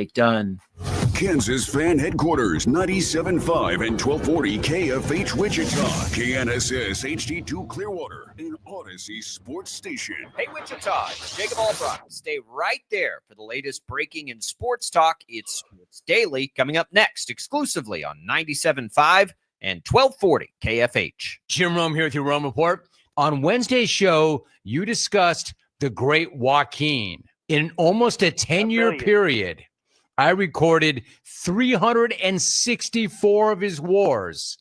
Done. Kansas Fan Headquarters, 97.5 and 1240 KFH Wichita, KNSS HD2 Clearwater, and Odyssey Sports Station. Hey, Wichita, it's Jacob Albrock. Stay right there for the latest breaking in sports talk. It's Sports Daily coming up next, exclusively on 97.5 and 1240 KFH. Jim Rome here with your Rome Report. On Wednesday's show, you discussed the great Joaquin. In almost a 10-year period, I recorded 364 of his wars,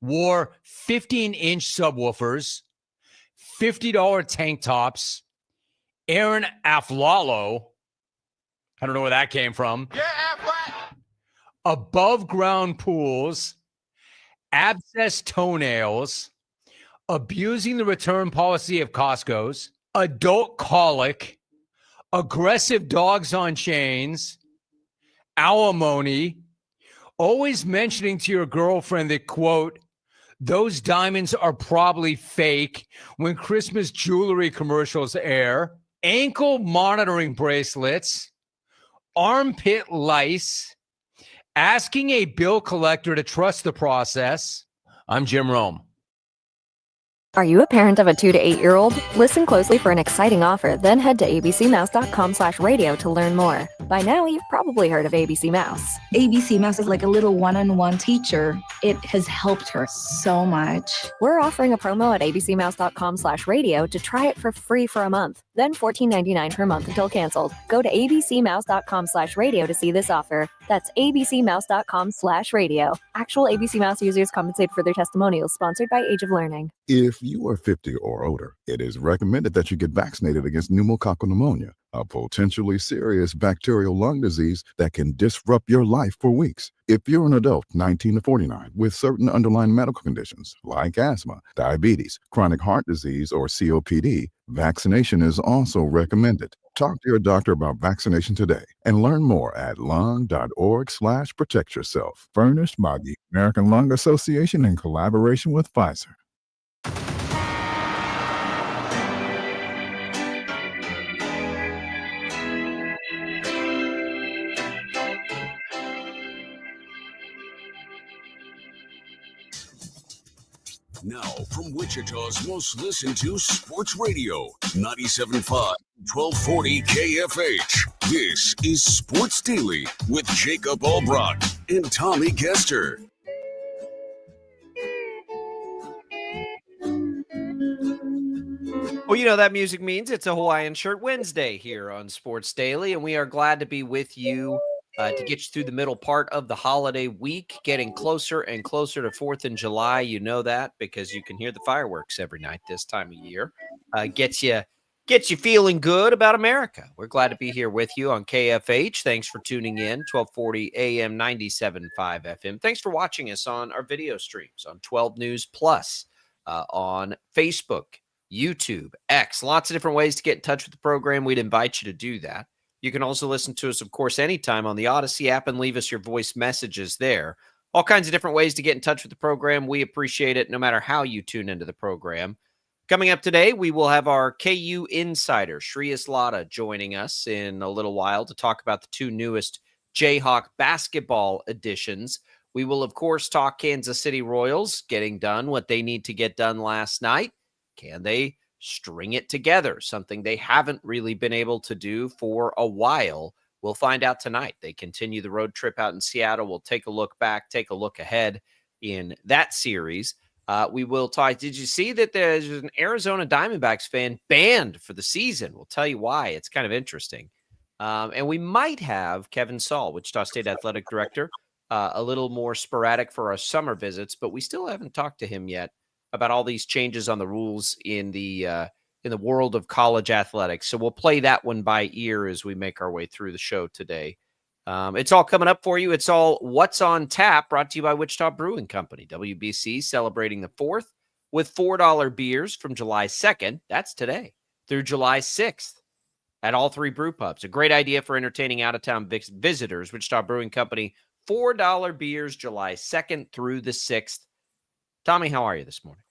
wore 15-inch subwoofers, $50 tank tops, Aaron Aflalo, I don't know where that came from, above ground pools, abscessed toenails, abusing the return policy of Costco's, adult colic, aggressive dogs on chains, alimony, always mentioning to your girlfriend that, quote, those diamonds are probably fake when Christmas jewelry commercials air, ankle monitoring bracelets, armpit lice, asking a bill collector to trust the process. I'm Jim Rome. Are you a parent of a 2 to 8 year old? Listen closely for an exciting offer, then head to abcmouse.com/radio to learn more. By now, you've probably heard of ABC Mouse. ABC Mouse is like a little one-on-one teacher. It has helped her so much. We're offering a promo at abcmouse.com/radio to try it for free for a month, then $14.99 per month until canceled. Go to abcmouse.com/radio to see this offer. That's abcmouse.com/radio. Actual ABC Mouse users compensate for their testimonials, sponsored by Age of Learning. If you are 50 or older, it is recommended that you get vaccinated against pneumococcal pneumonia, a potentially serious bacterial lung disease that can disrupt your life for weeks. If you're an adult 19 to 49 with certain underlying medical conditions like asthma, diabetes, chronic heart disease, or COPD, vaccination is also recommended. Talk to your doctor about vaccination today and learn more at lung.org/protect yourself. Furnished by the American Lung Association in collaboration with Pfizer. Now, from Wichita's most listened to sports radio, 97.5, 1240 KFH. This is Sports Daily with Jacob Albrock and Tommy Kester. Well, you know that music means it's a Hawaiian Shirt Wednesday here on Sports Daily, and we are glad to be with you to get you through the middle part of the holiday week, getting closer and closer to 4th of July. You know that because you can hear the fireworks every night this time of year. Gets you feeling good about America. We're glad to be here with you on KFH. Thanks for tuning in, 1240 AM, 97.5 FM. Thanks for watching us on our video streams on 12 News Plus, on Facebook, YouTube, X. Lots of different ways to get in touch with the program. We'd invite you to do that. You can also listen to us, of course, anytime on the Odyssey app and leave us your voice messages there. All kinds of different ways to get in touch with the program. We appreciate it no matter how you tune into the program. Coming up today, we will have our KU Insider Shreyas Laddha joining us in a little while to talk about the two newest Jayhawk basketball editions. We will, of course, talk Kansas City Royals getting done what they need to get done last night. Can they string it together? Something they haven't really been able to do for a while. We'll find out tonight. They continue the road trip out in Seattle. We'll take a look back, take a look ahead in that series. We will talk. Did you see that there's an Arizona Diamondbacks fan banned for the season? We'll tell you why. It's kind of interesting. And we might have Kevin Saul, Wichita State Athletic Director, a little more sporadic for our summer visits, but we still haven't talked to him yet about all these changes on the rules in the world of college athletics. So we'll play that one by ear as we make our way through the show today. It's all coming up for you. It's all What's on Tap, brought to you by Wichita Brewing Company. WBC celebrating the 4th with $4 beers from July 2nd, that's today, through July 6th at all three brew pubs. A great idea for entertaining out-of-town visitors. Wichita Brewing Company, $4 beers July 2nd through the 6th. Tommy, how are you this morning?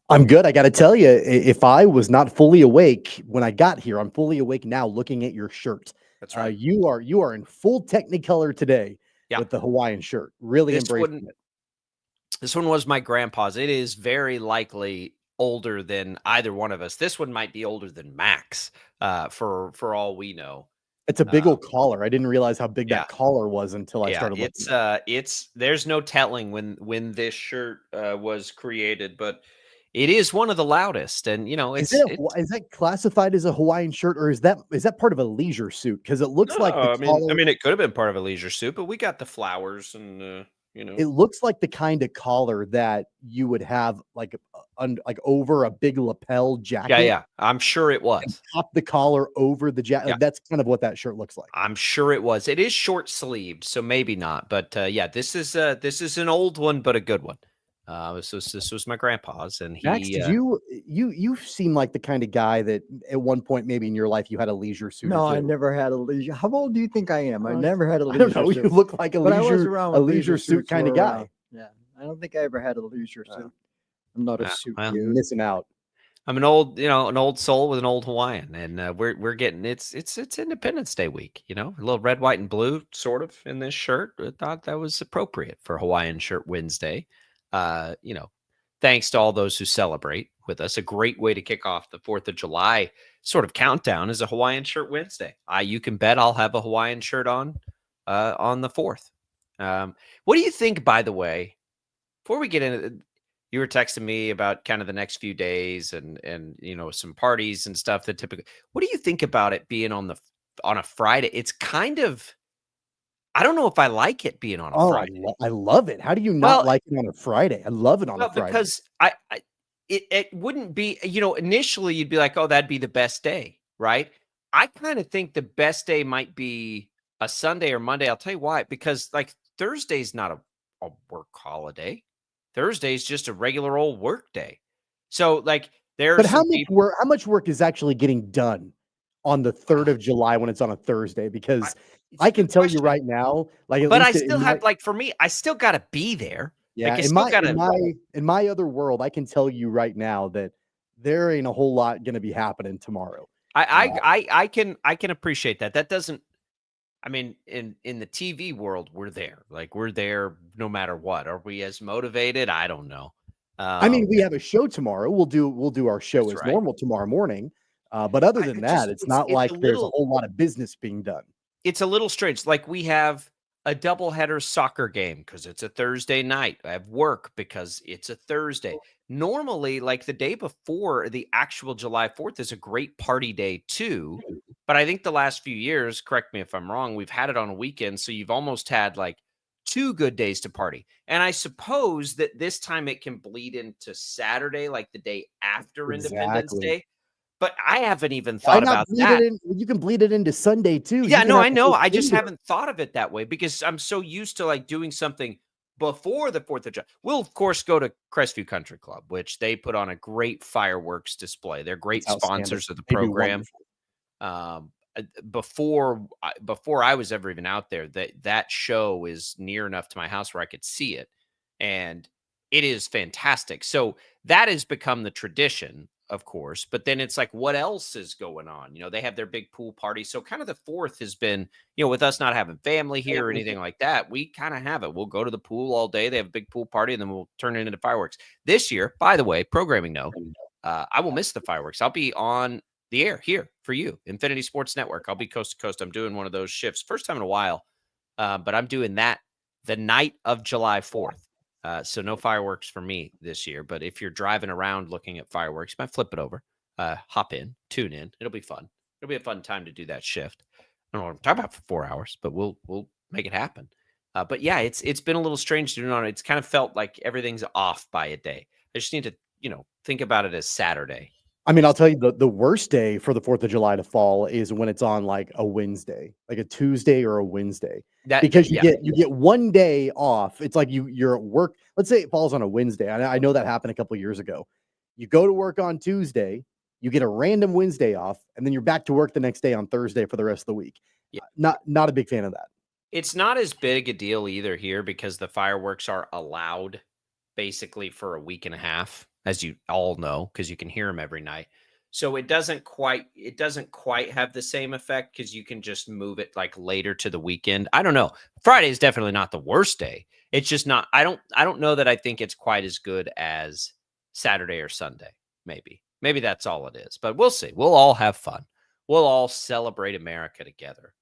I'm good. I got to tell you, if I was not fully awake when I got here, I'm fully awake now looking at your shirt. That's right. You are in full Technicolor today Yeah. with the Hawaiian shirt. Really embracing it. This one was my grandpa's. It is very likely older than either one of us. This one might be older than Max, for all we know. It's a big old collar. I didn't realize how big yeah. that collar was until I Yeah, started looking at it. it's there's no telling when this shirt was created, but it is one of the loudest, and Is that classified as a Hawaiian shirt, or is that part of a leisure suit? Because it looks like the collar. I mean, it could have been part of a leisure suit, but we got the flowers, and It looks like the kind of collar that you would have like over a big lapel jacket. Yeah, I'm sure it was. Pop the collar over the jacket. Yeah. That's kind of what that shirt looks like. I'm sure it was. It is short sleeved, so maybe not. But yeah, this is an old one, but a good one. This was my grandpa's, and he. Max, did you seem like the kind of guy that at one point maybe in your life you had a leisure suit? No, I never had a leisure. How old do you think I am? I never had a I leisure don't know. suit. You look like But I was around when leisure suit suits kind were of guy. around. Yeah, I don't think I ever had a leisure suit. I'm not a suit well, You're dude. missing out. I'm an old soul with an old Hawaiian, and we're getting it's Independence Day week. A little red, white, and blue sort of in this shirt. I thought that was appropriate for Hawaiian Shirt Wednesday. Thanks to all those who celebrate with us. A great way to kick off the 4th of July sort of countdown is a Hawaiian Shirt Wednesday. You can bet I'll have a Hawaiian shirt on the 4th. What do you think, by the way, before we get into you were texting me about kind of the next few days and some parties and stuff that typically, what do you think about it being on a Friday? It's kind of, I don't know if I like it being on a Friday. I love it. How do you not like it on a Friday? I love it on a Friday. Because it wouldn't be, initially you'd be like, oh, that'd be the best day, right? I kind of think the best day might be a Sunday or Monday. I'll tell you why. Because like Thursday's not a work holiday. Thursday is just a regular old work day. So like But how much work is actually getting done on the 3rd of July when it's on a Thursday? Because I can tell you right now, like, but I still have for me, I still got to be there. Yeah, like, in my other world, I can tell you right now that there ain't a whole lot going to be happening tomorrow. I can appreciate that. That doesn't. I mean, in the TV world, we're there. Like, we're there no matter what. Are we as motivated? I don't know. I mean, we have a show tomorrow. We'll do our show as normal tomorrow morning. But other than that, it's not like there's a whole lot of business being done. It's a little strange. Like, we have a doubleheader soccer game because it's a Thursday night. I have work because it's a Thursday. Normally, like the day before the actual July 4th is a great party day too. But I think the last few years, correct me if I'm wrong, we've had it on a weekend. So you've almost had like 2 good days to party. And I suppose that this time it can bleed into Saturday, like the day after Independence Day. But I haven't even thought about that. You can bleed it into Sunday too. Yeah, no, I know. I just haven't thought of it that way because I'm so used to like doing something before the 4th of July. We'll, of course, go to Crestview Country Club, which they put on a great fireworks display. They're great sponsors of the program. Before I was ever even out there, that show is near enough to my house where I could see it. And it is fantastic. So that has become the tradition, of course, but then it's like, what else is going on? They have their big pool party. So kind of the 4th has been, with us not having family here or anything like that, we kind of have it. We'll go to the pool all day. They have a big pool party and then we'll turn it into fireworks. This year, by the way, programming note, I will miss the fireworks. I'll be on the air here for you, Infinity Sports Network. I'll be coast to coast. I'm doing one of those shifts. First time in a while, but I'm doing that the night of July 4th. So no fireworks for me this year, but if you're driving around looking at fireworks, you might flip it over, hop in, tune in. It'll be fun. It'll be a fun time to do that shift. I don't know what I'm talking about for 4 hours, but we'll make it happen. But yeah, it's been a little strange doing it. It's kind of felt like everything's off by a day. I just need to, think about it as Saturday. I mean, I'll tell you the worst day for the 4th of July to fall is when it's on like a Wednesday, like a Tuesday or a Wednesday. Because you get one day off. It's like you're at work. Let's say it falls on a Wednesday. I know that happened a couple of years ago. You go to work on Tuesday, you get a random Wednesday off, and then you're back to work the next day on Thursday for the rest of the week. Yeah. Not a big fan of that. It's not as big a deal either here because the fireworks are allowed basically for a week and a half, as you all know, because you can hear them every night. So it doesn't quite have the same effect because you can just move it like later to the weekend. I don't know. Friday is definitely not the worst day. It's just not. I don't know that I think it's quite as good as Saturday or Sunday. Maybe that's all it is. But we'll see. We'll all have fun. We'll all celebrate America together.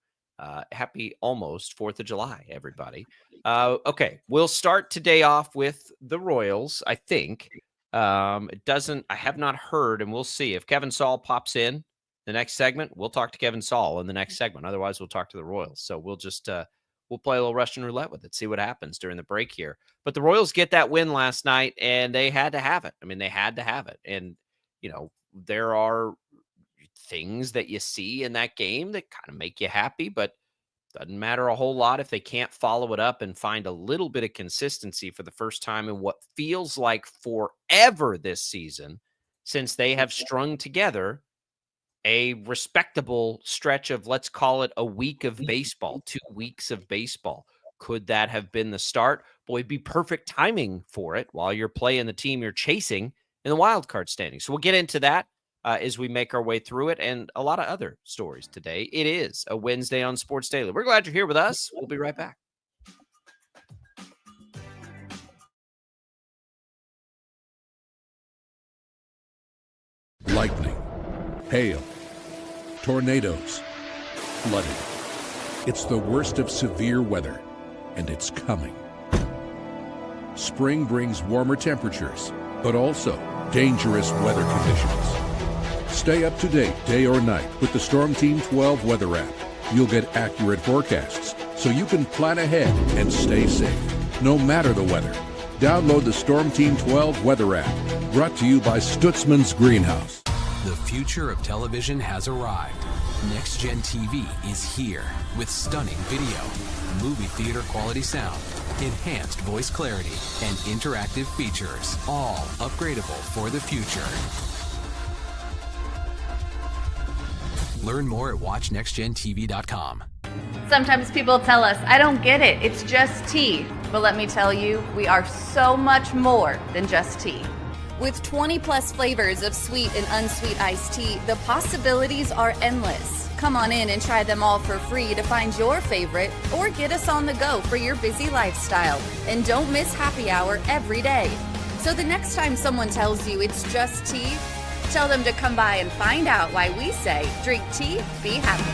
Happy almost 4th of July, everybody. Okay, we'll start today off with the Royals, I think. I have not heard, and we'll see. If Kevin Saul pops in the next segment, we'll talk to Kevin Saul in the next segment. Otherwise, we'll talk to the Royals. So we'll just we'll play a little Russian roulette with it, see what happens during the break here. But the Royals get that win last night, and they had to have it. I mean, they had to have it. And, there are things that you see in that game that kind of make you happy, but doesn't matter a whole lot if they can't follow it up and find a little bit of consistency for the first time in what feels like forever this season, since they have strung together a respectable stretch of, let's call it a week of baseball, 2 weeks of baseball. Could that have been the start? Boy, it'd be perfect timing for it while you're playing the team you're chasing in the wild card standing. So we'll get into that as we make our way through it, and a lot of other stories today. It is a Wednesday on Sports Daily. We're glad you're here with us. We'll be right back. Lightning, hail, tornadoes, flooding. It's the worst of severe weather, and it's coming. Spring brings warmer temperatures, but also dangerous weather conditions. Stay up to date day or night with the Storm Team 12 weather app. You'll get accurate forecasts so you can plan ahead and stay safe, no matter the weather. Download the Storm Team 12 weather app, brought to you by Stutzman's Greenhouse. The future of television has arrived. Next Gen TV is here with stunning video, movie theater quality sound, enhanced voice clarity, and interactive features, all upgradable for the future. Learn more at watchnextgentv.com. Sometimes people tell us, I don't get it, it's just tea. But let me tell you, we are so much more than just tea. With 20 plus flavors of sweet and unsweet iced tea, the possibilities are endless. Come on in and try them all for free to find your favorite, or get us on the go for your busy lifestyle. And don't miss happy hour every day. So the next time someone tells you it's just tea, tell them to come by and find out why we say, drink tea, be happy.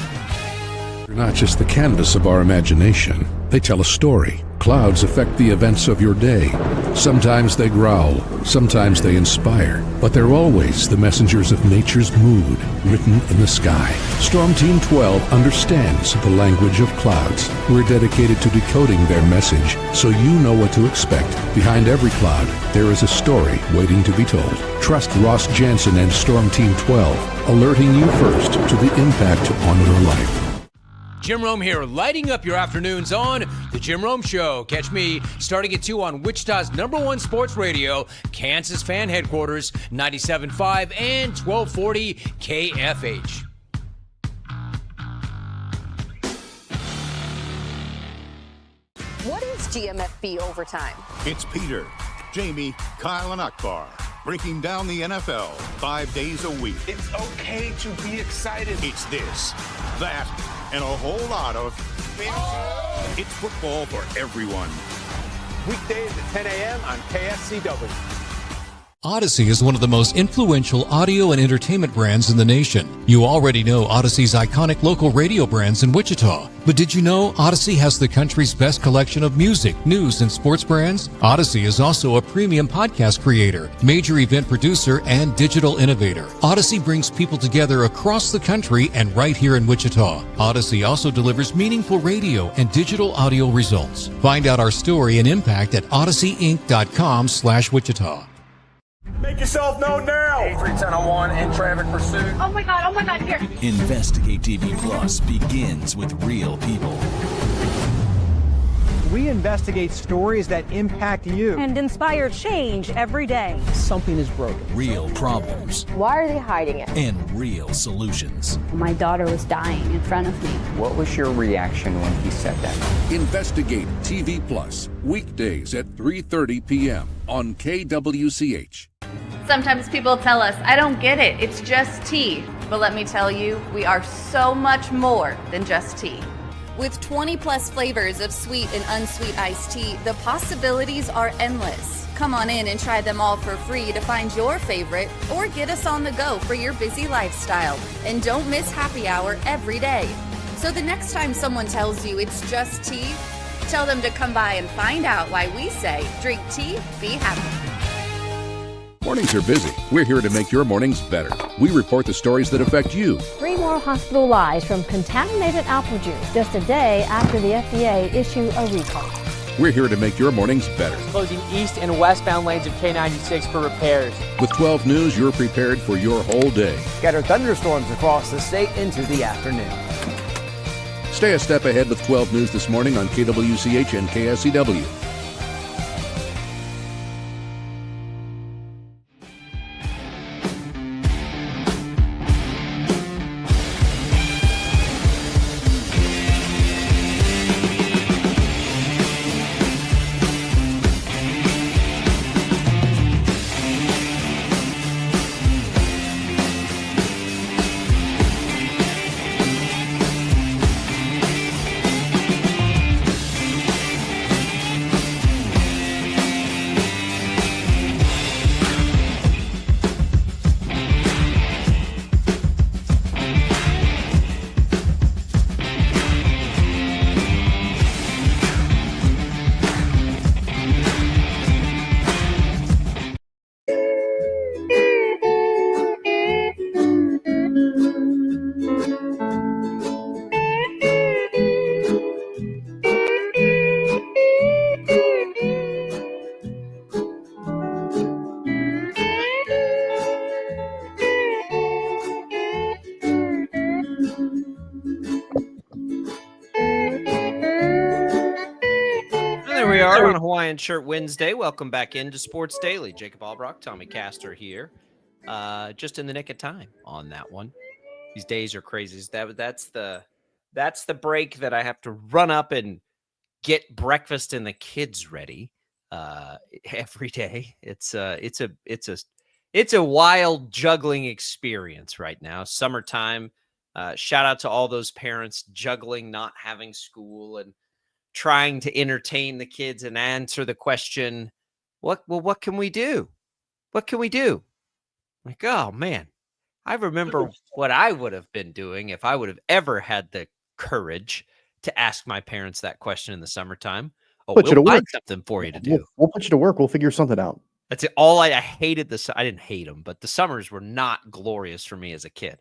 They're not just the canvas of our imagination. They tell a story. Clouds affect the events of your day. Sometimes they growl, sometimes they inspire, but they're always the messengers of nature's mood, written in the sky. Storm Team 12 understands the language of clouds. We're dedicated to decoding their message, so you know what to expect. Behind every cloud, there is a story waiting to be told. Trust Ross Jansen and Storm Team 12, alerting you first to the impact on your life. Jim Rome here, lighting up your afternoons on The Jim Rome Show. Catch me starting at 2 on Wichita's #1 sports radio, Kansas Fan Headquarters, 97.5 and 1240 KFH. What is GMFB Overtime? It's Peter, Jamie, Kyle, and Akbar breaking down the NFL 5 days a week. It's okay to be excited. It's this, that, and a whole lot of fantasy. It's football for everyone. Weekdays at 10 a.m. on KSCW. Odyssey is one of the most influential audio and entertainment brands in the nation. You already know Odyssey's iconic local radio brands in Wichita. But did you know Odyssey has the country's best collection of music, news, and sports brands? Odyssey is also a premium podcast creator, major event producer, and digital innovator. Odyssey brings people together across the country and right here in Wichita. Odyssey also delivers meaningful radio and digital audio results. Find out our story and impact at odysseyinc.com/Wichita. Make yourself known now. 831001 in traffic pursuit. Oh my God, here. Investigate TV Plus begins with real people. We investigate stories that impact you and inspire change every day. Something is broken. Real problems. Why are they hiding it? And real solutions. My daughter was dying in front of me. What was your reaction when he said that? Investigate TV Plus, weekdays at 3:30 p.m. on KWCH. Sometimes people tell us, I don't get it, it's just tea. But let me tell you, we are so much more than just tea. With 20 plus flavors of sweet and unsweet iced tea, the possibilities are endless. Come on in and try them all for free to find your favorite or get us on the go for your busy lifestyle. And don't miss happy hour every day. So the next time someone tells you it's just tea, tell them to come by and find out why we say drink tea, be happy. Mornings are busy. We're here to make your mornings better. We report the stories that affect you. 3 more hospital lies from contaminated apple juice just a day after the FDA issue a recall. We're here to make your mornings better. Closing east and westbound lanes of K96 for repairs. With 12 News, you're prepared for your whole day. Scattered thunderstorms across the state into the afternoon. Stay a step ahead with 12 News this morning on KWCH and KSCW. On Hawaiian Shirt Wednesday. Welcome back into Sports Daily. Jacob Albrock, Tommy Castor here. Just in the nick of time on that one. These days are crazy. That's the break that I have to run up and get breakfast and the kids ready every day. It's a wild juggling experience right now. Summertime. Shout out to all those parents juggling not having school and trying to entertain the kids and answer the question, what can we do? What can we do? Like, oh man, I remember what I would have been doing if I would have ever had the courage to ask my parents that question in the summertime. Oh, we'll find something for you to do. We'll put you to work. We'll figure something out. That's it. I hated this. I didn't hate them, but the summers were not glorious for me as a kid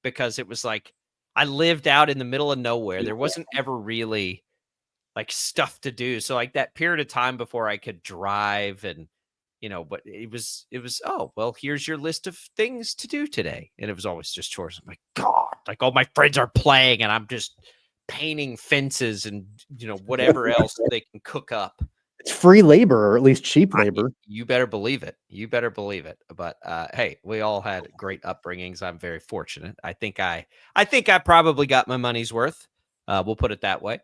because it was like I lived out in the middle of nowhere. There wasn't ever really like stuff to do. So like that period of time before I could drive and, but it was, oh, well, here's your list of things to do today. And it was always just chores. I'm like, God, like all my friends are playing and I'm just painting fences and, whatever else they can cook up. It's free labor, or at least cheap labor. You better believe it. You better believe it. But hey, we all had great upbringings. I'm very fortunate. I think I probably got my money's worth. We'll put it that way.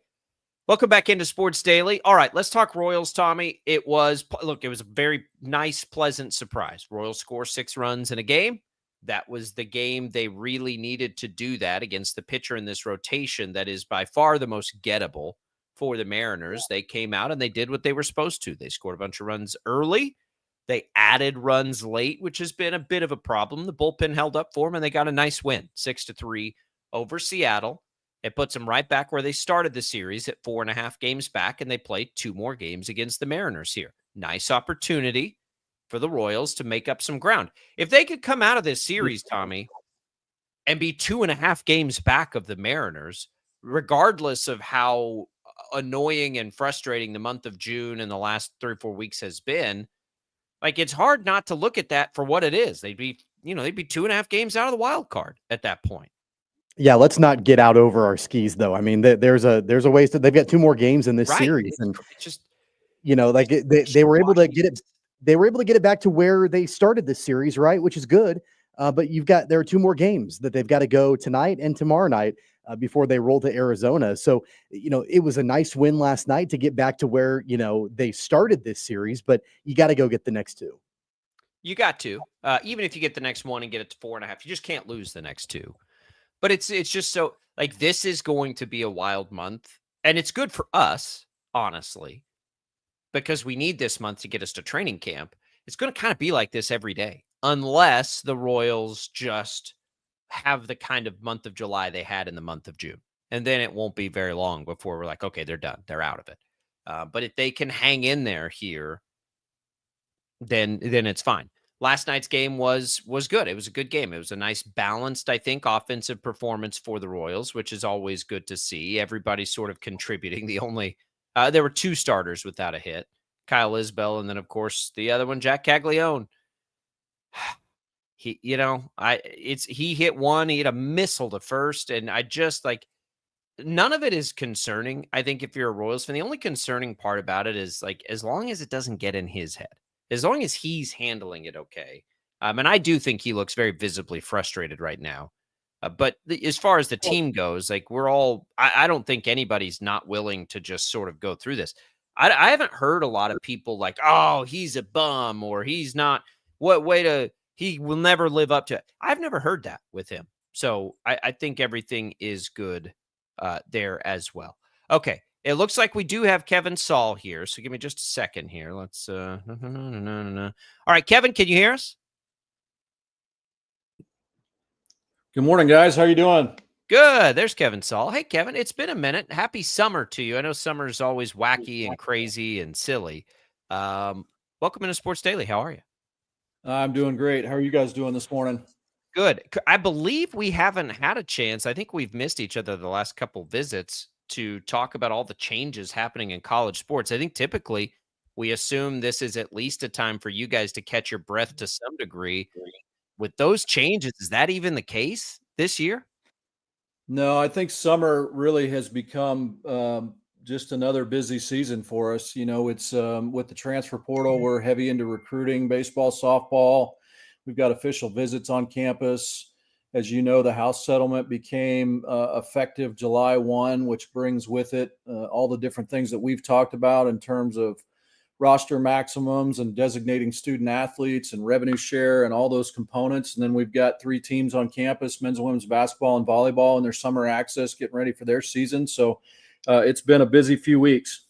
Welcome back into Sports Daily. All right, let's talk Royals, Tommy. It was a very nice, pleasant surprise. Royals score 6 runs in a game. That was the game they really needed to do that against the pitcher in this rotation that is by far the most gettable for the Mariners. They came out and they did what they were supposed to. They scored a bunch of runs early. They added runs late, which has been a bit of a problem. The bullpen held up for them, and they got a nice win, 6-3 over Seattle. It puts them right back where they started the series at 4.5 games back, and they play 2 more games against the Mariners here. Nice opportunity for the Royals to make up some ground. If they could come out of this series, Tommy, and be 2.5 games back of the Mariners, regardless of how annoying and frustrating the month of June and the last 3 or 4 weeks has been, like it's hard not to look at that for what it is. They'd be 2.5 games out of the wild card at that point. Yeah, let's not get out over our skis, though. I mean, there's a ways that they've got 2 more games in this series, and just like they were able to get it. They were able to get it back to where they started this series, right? Which is good. But there are 2 more games that they've got to go tonight and tomorrow night before they roll to Arizona. So it was a nice win last night to get back to where they started this series, but you got to go get the next 2. You got to. Even if you get the next one and get it to 4.5, you just can't lose the next two. But it's just so like this is going to be a wild month, and it's good for us, honestly, because we need this month to get us to training camp. It's going to kind of be like this every day, unless the Royals just have the kind of month of July they had in the month of June. And then it won't be very long before we're like, okay, they're done. They're out of it. But if they can hang in there here, then it's fine. Last night's game was good. It was a good game. It was a nice balanced, I think, offensive performance for the Royals, which is always good to see. Everybody sort of contributing. The only there were two starters without a hit, Kyle Isbell, and then of course the other one, Jack Caglione. He hit one, he hit a missile to first, and I just like none of it is concerning. I think if you're a Royals fan, the only concerning part about it is like as long as it doesn't get in his head. As long as he's handling it okay. And I do think he looks very visibly frustrated right now. But as far as the team goes, like we're all, I don't think anybody's not willing to just sort of go through this. I haven't heard a lot of people like, oh, he's a bum or he's not, he will never live up to it. I've never heard that with him. So I think everything is good there as well. Okay. It looks like we do have Kevin Saul here, so give me just a second here. Let's All right, Kevin, can you hear us? Good morning, guys. How are you doing? Good. There's Kevin Saul. Hey, Kevin, it's been a minute. Happy summer to you. I know summer is always wacky and crazy and silly. Welcome into Sports Daily. How are you? I'm doing great. How are you guys doing this morning? Good. I believe we haven't had a chance. I think we've missed each other the last couple visits to talk about all the changes happening in college sports. I think typically we assume this is at least a time for you guys to catch your breath to some degree. With those changes, is that even the case this year? No, I think summer really has become just another busy season for us. You know, it's with the transfer portal, we're heavy into recruiting, baseball, softball. We've got official visits on campus. As you know, the House settlement became effective July 1, which brings with it all the different things that we've talked about in terms of roster maximums and designating student athletes and revenue share and all those components. And then we've got 3 teams on campus, men's and women's basketball and volleyball, and their summer access getting ready for their season. So it's been a busy few weeks.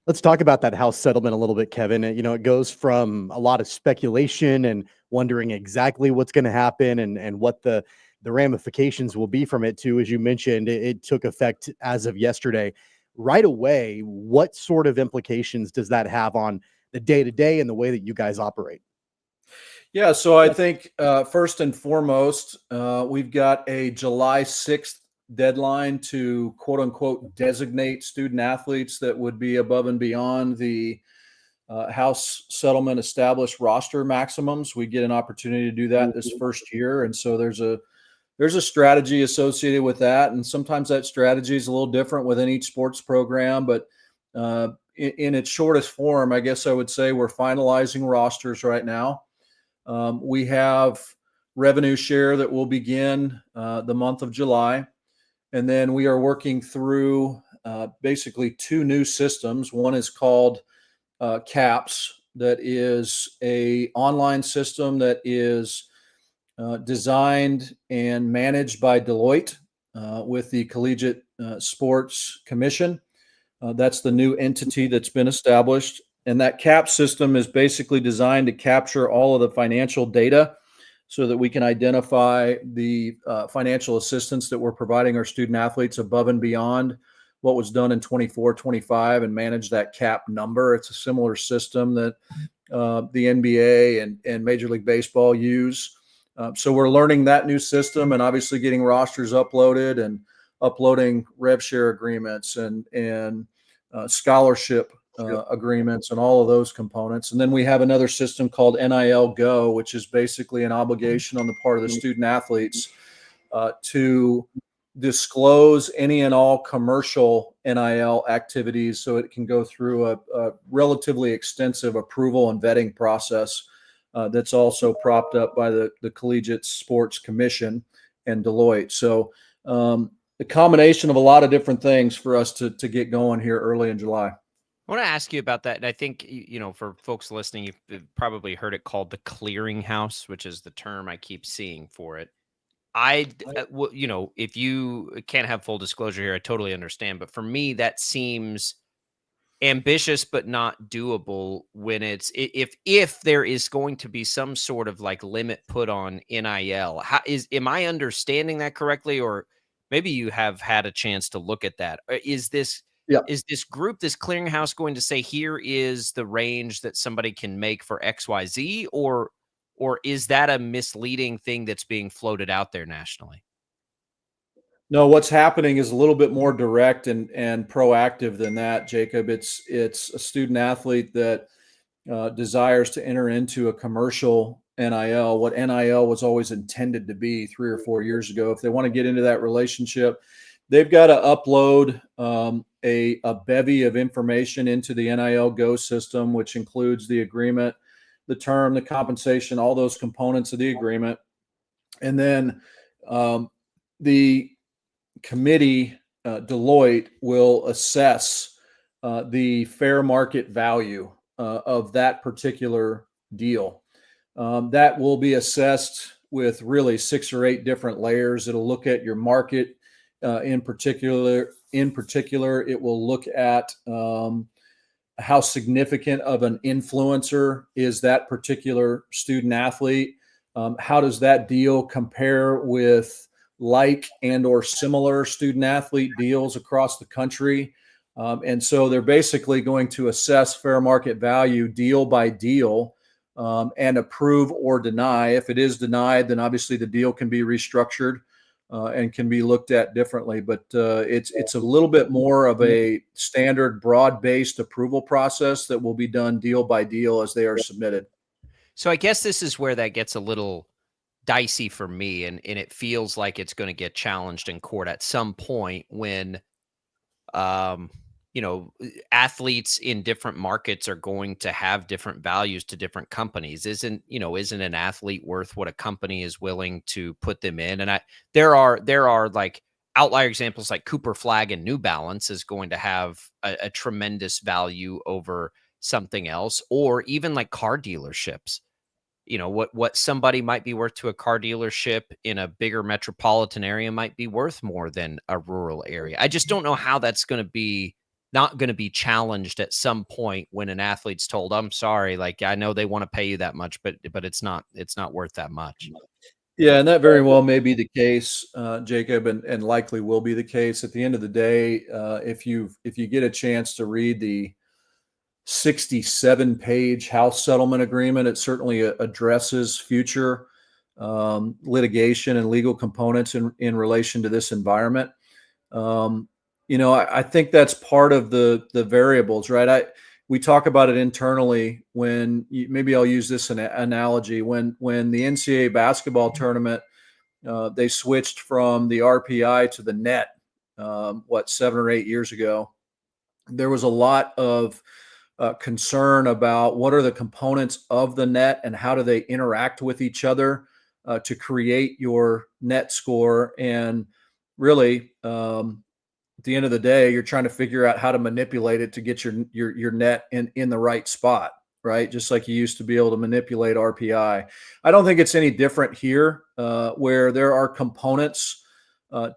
Let's talk about that House settlement a little bit, Kevin. You know, it goes from a lot of speculation and wondering exactly what's going to happen and what the ramifications will be from it to, as you mentioned, it took effect as of yesterday. Right away, what sort of implications does that have on the day-to-day and the way that you guys operate? Yeah, so I think first and foremost, we've got a July 6th deadline to quote unquote designate student athletes that would be above and beyond the House settlement established roster maximums. We get an opportunity to do that this first year. And so there's a strategy associated with that. And sometimes that strategy is a little different within each sports program, but in its shortest form, I guess I would say we're finalizing rosters right now. We have revenue share that will begin the month of July. And then we are working through basically 2 new systems. One is called CAPS, that is a online system that is designed and managed by Deloitte with the Collegiate Sports Commission. That's the new entity that's been established. And that CAPS system is basically designed to capture all of the financial data so that we can identify the financial assistance that we're providing our student athletes above and beyond what was done in 24-25 and manage that cap number. It's a similar system that the NBA and Major League Baseball use. So we're learning that new system and obviously getting rosters uploaded and uploading rev share agreements and scholarship agreements and all of those components. And then we have another system called NIL Go, which is basically an obligation on the part of the student athletes to disclose any and all commercial NIL activities so it can go through a relatively extensive approval and vetting process that's also propped up by the Collegiate Sports Commission and Deloitte. So the combination of a lot of different things for us to get going here early in July. I want to ask you about that. And I think, for folks listening, you've probably heard it called the clearinghouse, which is the term I keep seeing for it. If you can't have full disclosure here, I totally understand. But for me, that seems ambitious, but not doable when if there is going to be some sort of like limit put on NIL. Am I understanding that correctly? Or maybe you have had a chance to look at that. Is this group, this clearinghouse, going to say, here is the range that somebody can make for XYZ, or is that a misleading thing that's being floated out there nationally? No, what's happening is a little bit more direct and proactive than that, Jacob. It's a student athlete that desires to enter into a commercial NIL, what NIL was always intended to be 3 or 4 years ago. If they want to get into that relationship, they've got to upload a bevy of information into the NIL Go system, which includes the agreement, the term, the compensation, all those components of the agreement. And then the committee, Deloitte, will assess the fair market value of that particular deal. That will be assessed with really 6 or 8 different layers. It'll look at your market in particular. It will look at how significant of an influencer is that particular student athlete. How does that deal compare with like and or similar student athlete deals across the country? And so they're basically going to assess fair market value deal by deal and approve or deny. If it is denied, then obviously the deal can be restructured and can be looked at differently. But it's a little bit more of a standard broad-based approval process that will be done deal by deal as they are submitted. So I guess this is where that gets a little dicey for me, and it feels like it's going to get challenged in court at some point when athletes in different markets are going to have different values to different companies. Isn't an athlete worth what a company is willing to put them in? And there are like outlier examples, like Cooper Flag and New Balance is going to have a tremendous value over something else, or even like car dealerships. What somebody might be worth to a car dealership in a bigger metropolitan area might be worth more than a rural area. I just don't know how that's not going to be challenged at some point when an athlete's told, I'm sorry, like, I know they want to pay you that much, but it's not worth that much. Yeah, and that very well may be the case, Jacob, and likely will be the case. At the end of the day, if you get a chance to read the 67-page House settlement agreement, it certainly addresses future litigation and legal components in relation to this environment. I think that's part of the variables, right? We talk about it internally when maybe I'll use this analogy. When the NCAA basketball tournament, they switched from the RPI to the net, 7 or 8 years ago, there was a lot of concern about what are the components of the net and how do they interact with each other to create your net score. And really, at the end of the day, you're trying to figure out how to manipulate it to get your net in the right spot, right? Just like you used to be able to manipulate RPI. I don't think it's any different here, where there are components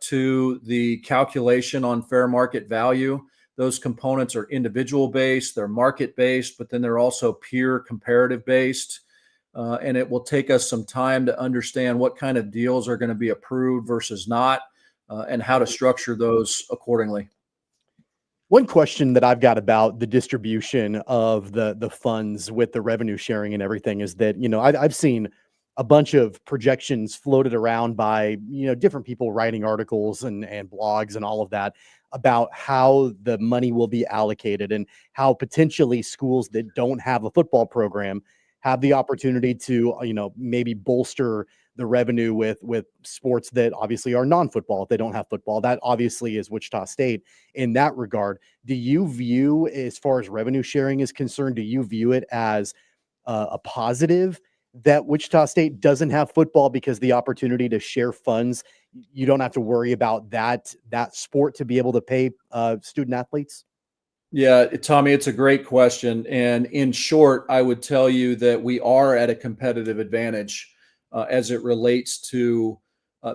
to the calculation on fair market value. Those components are individual based, they're market based, but then they're also peer comparative based. And it will take us some time to understand what kind of deals are going to be approved versus not. And how to structure those accordingly. One question that I've got about the distribution of the funds with the revenue sharing and everything is that, I've seen a bunch of projections floated around by, different people writing articles and blogs and all of that about how the money will be allocated and how potentially schools that don't have a football program have the opportunity to, maybe bolster the revenue with sports that obviously are non-football if they don't have football. That obviously is Wichita State in that regard. Do you view, as far as revenue sharing is concerned, do you view it as a positive that Wichita State doesn't have football because the opportunity to share funds, you don't have to worry about that sport to be able to pay student athletes? Yeah, Tommy, it's a great question. And in short, I would tell you that we are at a competitive advantage as it relates to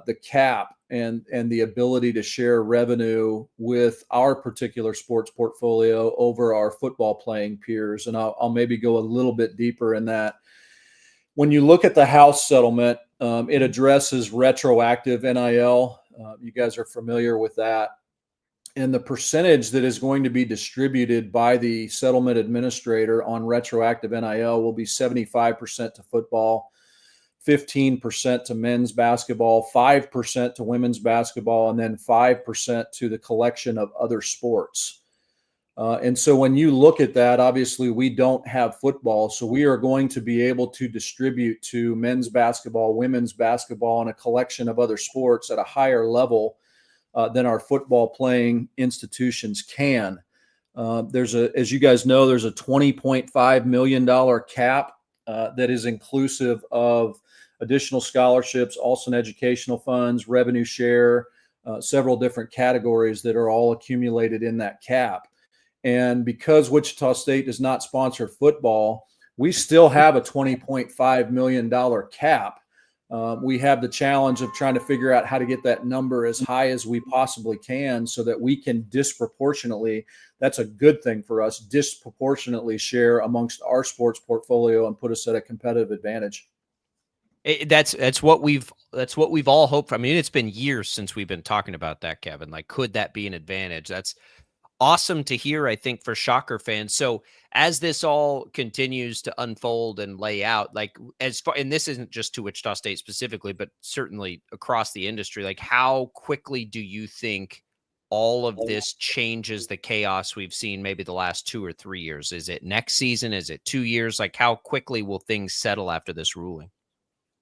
the cap and the ability to share revenue with our particular sports portfolio over our football playing peers. And I'll maybe go a little bit deeper in that. When you look at the House settlement, it addresses retroactive NIL. You guys are familiar with that. And the percentage that is going to be distributed by the settlement administrator on retroactive NIL will be 75% to football, 15% to men's basketball, 5% to women's basketball, and then 5% to the collection of other sports. And so when you look at that, obviously we don't have football, so we are going to be able to distribute to men's basketball, women's basketball, and a collection of other sports at a higher level than our football playing institutions can. As you guys know, there's a $20.5 million cap that is inclusive of additional scholarships, also educational funds, revenue share, several different categories that are all accumulated in that cap. And because Wichita State does not sponsor football, we still have a $20.5 million cap. We have the challenge of trying to figure out how to get that number as high as we possibly can so that we can disproportionately, that's a good thing for us, disproportionately share amongst our sports portfolio and put us at a competitive advantage. That's what we've all hoped for. I mean, it's been years since we've been talking about that, Kevin. Like, could that be an advantage? That's awesome to hear, I think, for Shocker fans. So as this all continues to unfold and lay out, like and this isn't just to Wichita State specifically, but certainly across the industry, like how quickly do you think all of this changes the chaos we've seen maybe the last 2 or 3 years? Is it next season? Is it 2 years? Like how quickly will things settle after this ruling?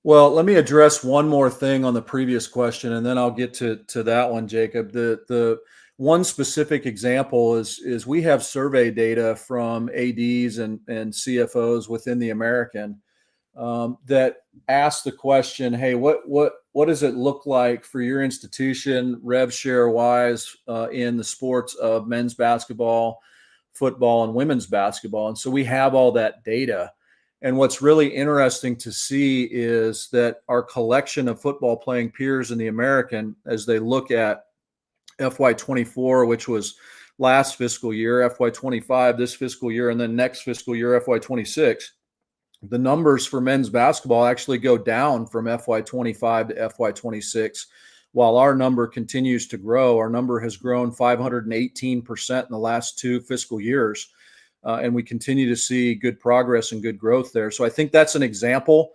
Well, let me address one more thing on the previous question, and then I'll get to that one, Jacob. The one specific example is we have survey data from ADs and CFOs within the American that ask the question, hey, what does it look like for your institution, rev share wise, in the sports of men's basketball, football, and women's basketball? And so we have all that data. And what's really interesting to see is that our collection of football playing peers in the American, as they look at FY24, which was last fiscal year, FY25 this fiscal year, and then next fiscal year, FY26, the numbers for men's basketball actually go down from FY25 to FY26, while our number continues to grow. Our number has grown 518% in the last 2 fiscal years, and we continue to see good progress and good growth there. So I think that's an example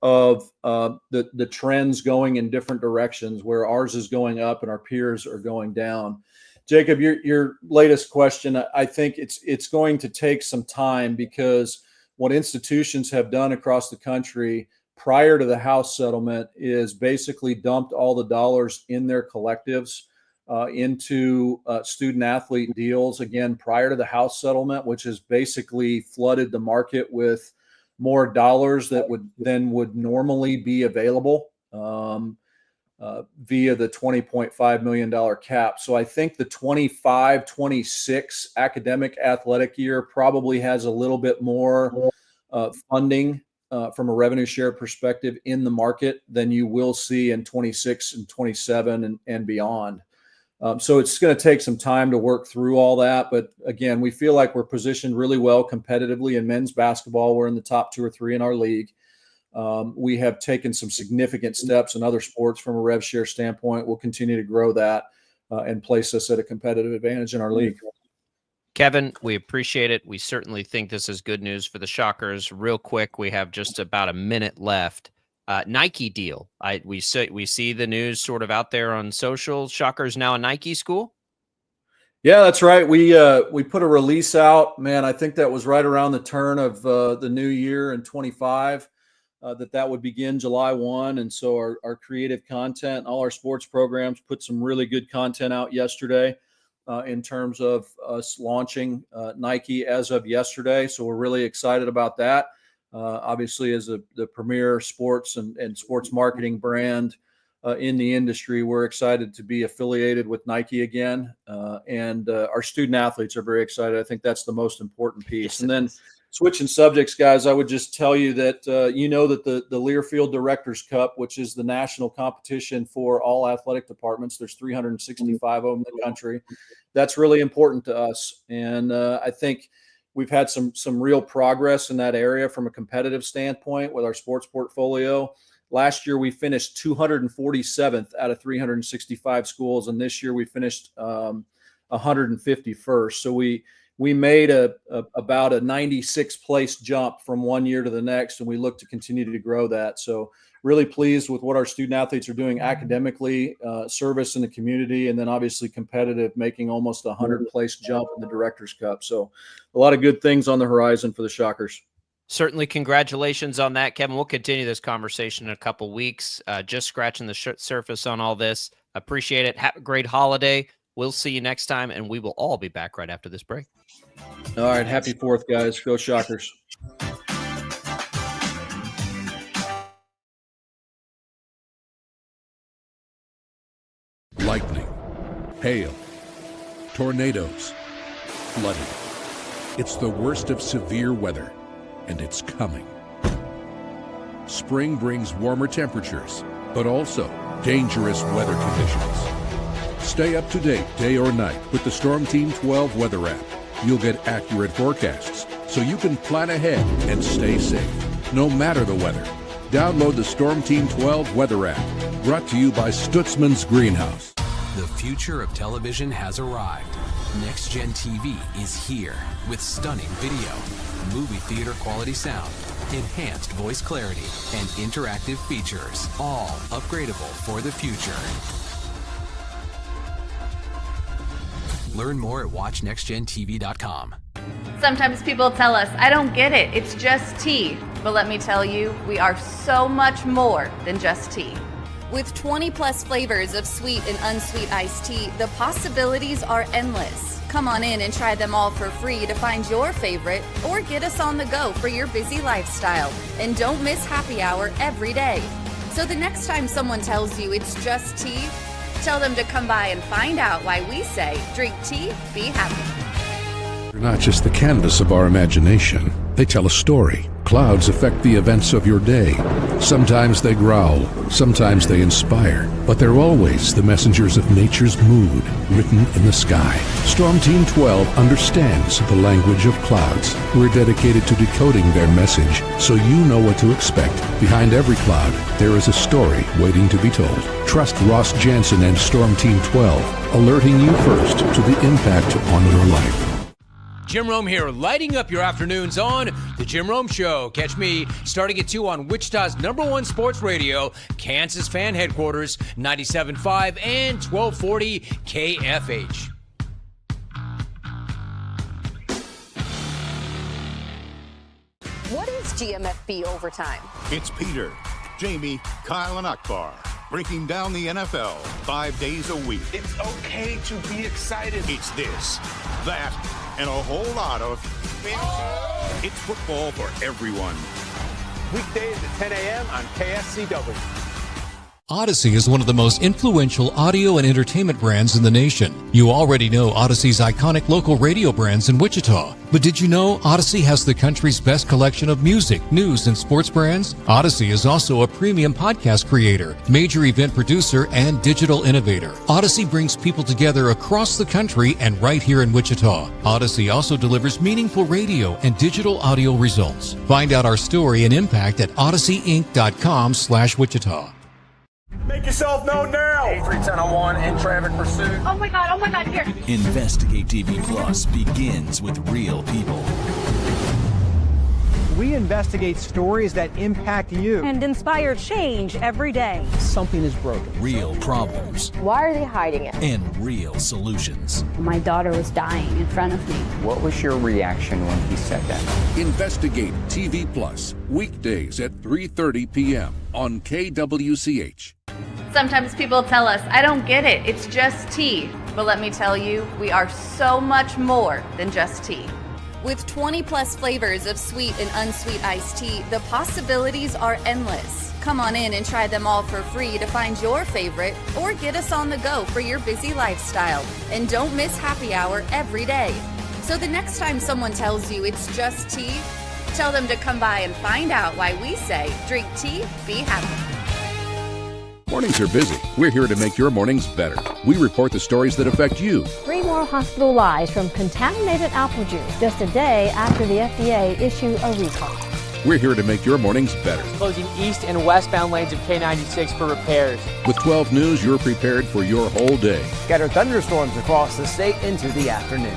of the trends going in different directions, where ours is going up and our peers are going down. Jacob, your latest question, I think it's going to take some time, because what institutions have done across the country prior to the House settlement is basically dumped all the dollars in their collectives into student athlete deals, again, prior to the House settlement, which has basically flooded the market with more dollars that would normally be available via the $20.5 million cap. So I think the 25-26 academic athletic year probably has a little bit more funding from a revenue share perspective in the market than you will see in 26 and 27 and beyond. So it's going to take some time to work through all that. But again, we feel like we're positioned really well competitively in men's basketball. We're in the top 2 or 3 in our league. We have taken some significant steps in other sports from a rev share standpoint. We'll continue to grow that and place us at a competitive advantage in our league. Kevin, we appreciate it. We certainly think this is good news for the Shockers. Real quick, we have just about a minute left. Nike deal. We see the news sort of out there on social. Shockers now a Nike school. Yeah, that's right. We put a release out, man. I think that was right around the turn of the new year in 25, that would begin July 1. And so our creative content, all our sports programs put some really good content out yesterday in terms of us launching Nike as of yesterday. So we're really excited about that. Obviously, as the premier sports and sports marketing brand in the industry. We're excited to be affiliated with Nike again, and our student athletes are very excited. I think that's the most important piece. Yes, and then switching subjects, guys, I would just tell you that that the Learfield Directors Cup, which is the national competition for all athletic departments, there's 365 of them in the country. That's really important to us, and I think we've had some real progress in that area from a competitive standpoint with our sports portfolio. Last year, we finished 247th out of 365 schools, and this year we finished 151st. So we made about a 96th place jump from one year to the next, and we look to continue to grow that. So really pleased with what our student athletes are doing academically, service in the community, and then obviously competitive, making almost a 100-place jump in the Directors Cup. So a lot of good things on the horizon for the Shockers. Certainly, congratulations on that, Kevin. We'll continue this conversation in a couple weeks. Just scratching the surface on all this. Appreciate it. Have a great holiday. We'll see you next time, and we will all be back right after this break. All right. Happy 4th, guys. Go Shockers. Lightning, hail, tornadoes, flooding. It's the worst of severe weather, and it's coming. Spring brings warmer temperatures, but also dangerous weather conditions. Stay up to date day or night with the Storm Team 12 weather app. You'll get accurate forecasts, so you can plan ahead and stay safe, no matter the weather. Download the Storm Team 12 weather app, brought to you by Stutzman's Greenhouse. The future of television has arrived. Next Gen TV is here with stunning video, movie theater quality sound, enhanced voice clarity, and interactive features, all upgradable for the future. Learn more at watchnextgentv.com. Sometimes people tell us, I don't get it, it's just tea. But let me tell you, we are so much more than just tea. With 20+ flavors of sweet and unsweet iced tea, the possibilities are endless. Come on in and try them all for free to find your favorite, or get us on the go for your busy lifestyle. And don't miss happy hour every day. So the next time someone tells you it's just tea, tell them to come by and find out why we say, drink tea, be happy. They're not just the canvas of our imagination. They tell a story. Clouds affect the events of your day. Sometimes they growl, sometimes they inspire, but they're always the messengers of nature's mood written in the sky. Storm Team 12 understands the language of clouds. We're dedicated to decoding their message so you know what to expect. Behind every cloud, there is a story waiting to be told. Trust Ross Jansen and Storm Team 12, alerting you first to the impact on your life. Jim Rome here, lighting up your afternoons on The Jim Rome Show. Catch me starting at 2 on Wichita's #1 sports radio, Kansas Fan Headquarters, 97.5 and 1240 KFH. What is GMFB Overtime? It's Peter, Jamie, Kyle, and Akbar breaking down the NFL 5 days a week. It's okay to be excited. It's this, that, and a whole lot of fantasy. It's football for everyone. Weekdays at 10 a.m. on KSCW. Odyssey is one of the most influential audio and entertainment brands in the nation. You already know Odyssey's iconic local radio brands in Wichita. But did you know Odyssey has the country's best collection of music, news, and sports brands? Odyssey is also a premium podcast creator, major event producer, and digital innovator. Odyssey brings people together across the country and right here in Wichita. Odyssey also delivers meaningful radio and digital audio results. Find out our story and impact at odysseyinc.com/Wichita. Make yourself known now. 831001 in traffic pursuit. Oh my God, here. Investigate TV Plus begins with real people. We investigate stories that impact you. And inspire change every day. Something is broken. Real problems. Why are they hiding it? And real solutions. My daughter was dying in front of me. What was your reaction when he said that? Investigate TV Plus, weekdays at 3:30 p.m. on KWCH. Sometimes people tell us, I don't get it, it's just tea. But let me tell you, we are so much more than just tea. With 20+ flavors of sweet and unsweet iced tea, the possibilities are endless. Come on in and try them all for free to find your favorite or get us on the go for your busy lifestyle. And don't miss happy hour every day. So the next time someone tells you it's just tea, tell them to come by and find out why we say drink tea, be happy. Mornings are busy. We're here to make your mornings better. We report the stories that affect you. 3 more hospital lies from contaminated apple juice just a day after the FDA issue a recall. We're here to make your mornings better. Closing east and westbound lanes of K96 for repairs. With 12 News, you're prepared for your whole day. Scattered thunderstorms across the state into the afternoon.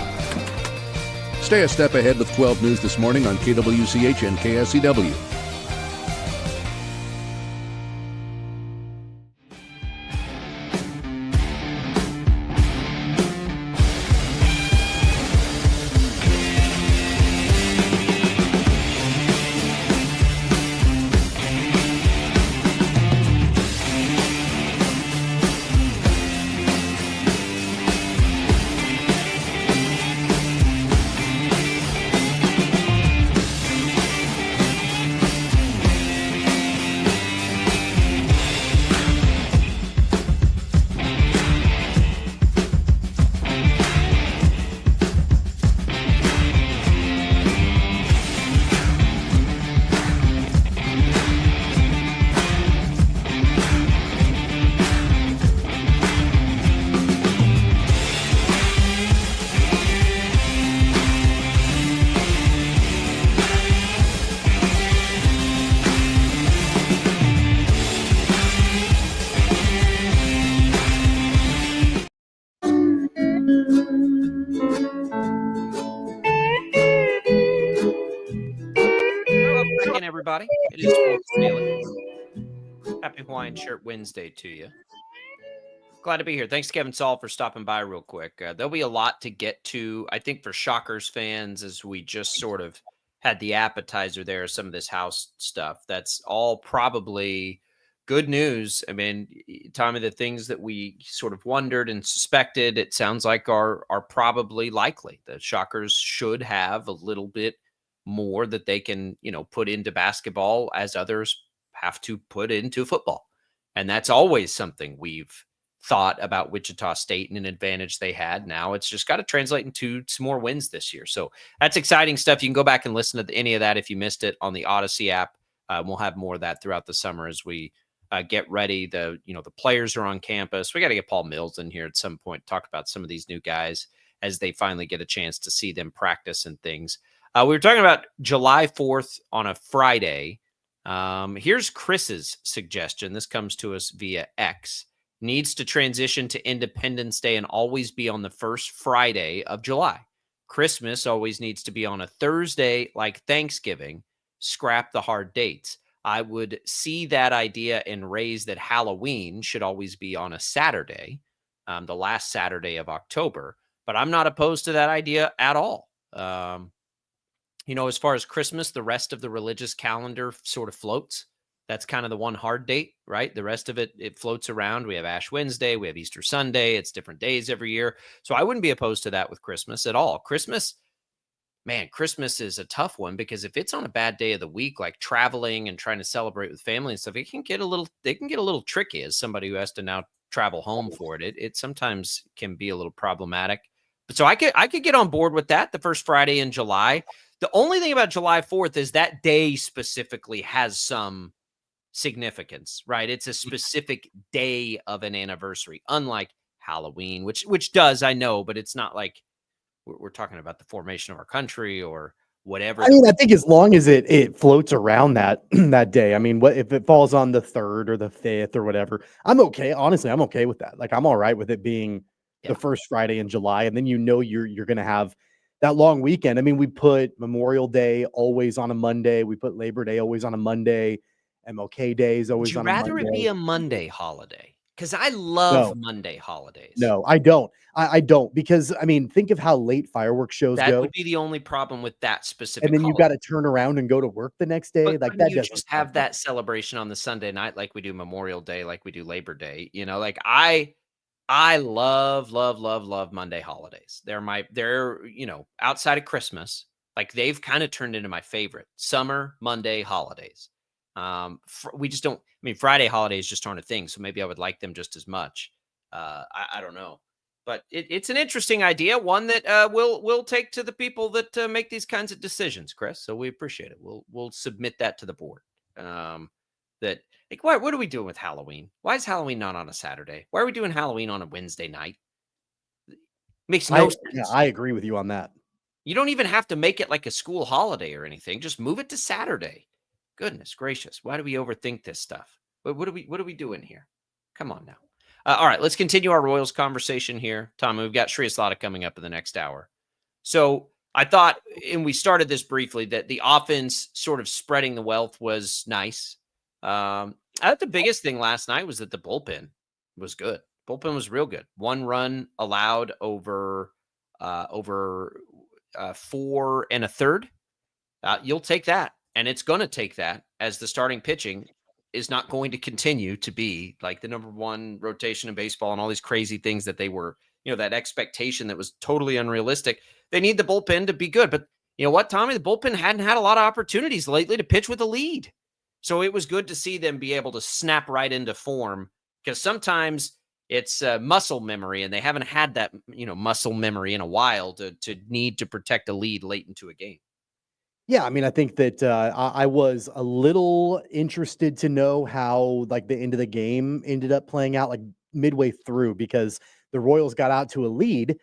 Stay a step ahead with 12 News this morning on KWCH and KSCW. Everybody, it is Sports Daily. Happy Hawaiian Shirt Wednesday to you. Glad to be here. Thanks, Kevin Saul, for stopping by real quick. There'll be a lot to get to, I think, for Shockers fans, as we just sort of had the appetizer there, some of this house stuff. That's all probably good news. I mean, Tommy, the things that we sort of wondered and suspected, it sounds like are probably likely. The Shockers should have a little bit more that they can, put into basketball as others have to put into football. And that's always something we've thought about Wichita State and an advantage they had. Now it's just got to translate into some more wins this year. So that's exciting stuff. You can go back and listen to any of that if you missed it on the Odyssey app. We'll have more of that throughout the summer as we get ready. The players are on campus. We got to get Paul Mills in here at some point, talk about some of these new guys as they finally get a chance to see them practice and things. We were talking about July 4th on a Friday. Here's Chris's suggestion. This comes to us via X. Needs to transition to Independence Day and always be on the first Friday of July. Christmas always needs to be on a Thursday like Thanksgiving. Scrap the hard dates. I would see that idea and raise that Halloween should always be on a Saturday, the last Saturday of October. But I'm not opposed to that idea at all. As far as Christmas, the rest of the religious calendar sort of floats. That's kind of the one hard date, right? The rest of it floats around. We have Ash Wednesday, we have Easter Sunday. It's different days every year. So I wouldn't be opposed to that with Christmas at all. Christmas is a tough one because if it's on a bad day of the week, like traveling and trying to celebrate with family and stuff, they can get a little tricky as somebody who has to now travel home for it. It sometimes can be a little problematic. But so I could get on board with that, the first Friday in July. The only thing about July 4th is that day specifically has some significance, right? It's a specific day of an anniversary, unlike Halloween, which does, I know, but it's not like we're talking about the formation of our country or whatever. I mean, I think as long as it floats around that that day. I mean, what if it falls on the 3rd or the 5th or whatever? I'm okay. Honestly, I'm okay with that. Like, I'm all right with it being the first Friday in July, and then you're going to have that long weekend. I mean, we put Memorial Day always on a Monday. We put Labor Day always on a Monday. MLK Day is always on a Monday. Would you rather it be a Monday holiday? Because I love Monday holidays. No, I don't. I don't, because I mean, think of how late fireworks shows go. That would be the only problem with that specific. And then you've got to turn around and go to work the next day. But that you just have that celebration on the Sunday night, like we do Memorial Day, like we do Labor Day. Like I love Monday holidays. They're outside of Christmas, like they've kind of turned into my favorite summer Monday holidays. We just don't. I mean, Friday holidays just aren't a thing, so maybe I would like them just as much. I don't know, but it's an interesting idea, one that we'll take to the people that make these kinds of decisions, Chris. So we appreciate it. We'll submit that to the board. That like, what are we doing with Halloween? Why is Halloween not on a Saturday? Why are we doing Halloween on a Wednesday night? Makes no sense. Yeah, I agree with you on that. You don't even have to make it like a school holiday or anything. Just move it to Saturday. Goodness gracious. Why do we overthink this stuff? What are we doing here? Come on now. All right, let's continue our Royals conversation here. Tom, we've got Shreyas Laddha coming up in the next hour. So I thought, and we started this briefly, that the offense sort of spreading the wealth was nice. I thought the biggest thing last night was that the bullpen was good. Bullpen was real good. 1 run allowed over 4 1/3. You'll take that. And it's going to take that, as the starting pitching is not going to continue to be like the number 1 rotation in baseball and all these crazy things that they were, that expectation that was totally unrealistic. They need the bullpen to be good. But you know what, Tommy? The bullpen hadn't had a lot of opportunities lately to pitch with a lead. So it was good to see them be able to snap right into form, because sometimes it's muscle memory, and they haven't had that, muscle memory in a while to need to protect a lead late into a game. Yeah, I mean, I think that I was a little interested to know how like the end of the game ended up playing out like midway through, because the Royals got out to a lead,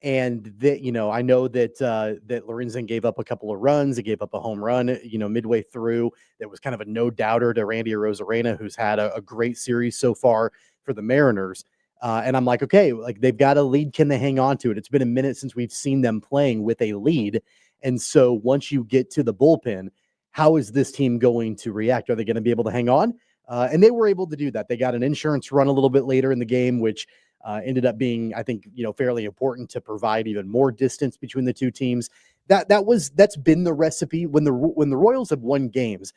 and that I know that that Lorenzen gave up a couple of runs. He gave up a home run, midway through. That was kind of a no doubter to Randy Arozarena, who's had a great series so far for the Mariners. And I'm like, okay, like they've got a lead. Can they hang on to it? It's been a minute since we've seen them playing with a lead. And so once you get to the bullpen, how is this team going to react? Are they going to be able to hang on? And they were able to do that. They got an insurance run a little bit later in the game, which ended up being, I think, fairly important to provide even more distance between the two teams. That's been the recipe when the Royals have won games.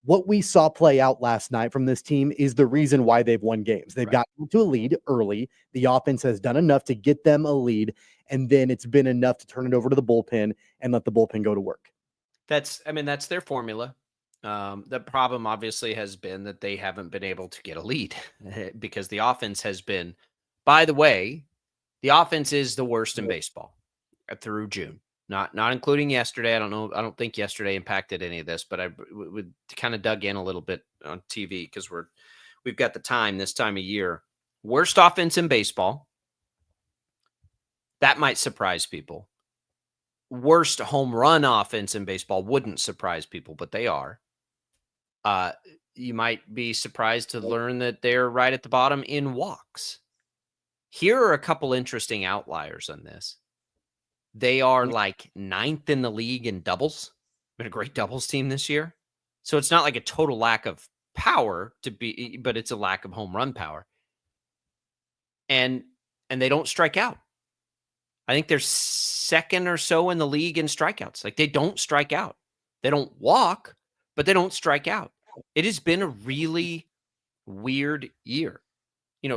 What we saw play out last night from this team is the reason why they've won games. They've gotten to a lead early. The offense has done enough to get them a lead, and then it's been enough to turn it over to the bullpen and let the bullpen go to work. That's their formula. The problem obviously has been that they haven't been able to get a lead because the offense has been, by the way, the offense is the worst in baseball through June. Not including yesterday. I don't think yesterday impacted any of this, but I would kind of dug in a little bit on TV because we've got the time this time of year. Worst offense in baseball. That might surprise people. Worst home run offense in baseball wouldn't surprise people, but they are. You might be surprised to learn that they're right at the bottom in walks. Here are a couple interesting outliers on this. They are like 9th in the league in doubles. Been a great doubles team this year. So it's not like a total lack of power but it's a lack of home run power. And they don't strike out. I think they're 2nd or so in the league in strikeouts. Like they don't strike out. They don't walk, but they don't strike out. It has been a really weird year.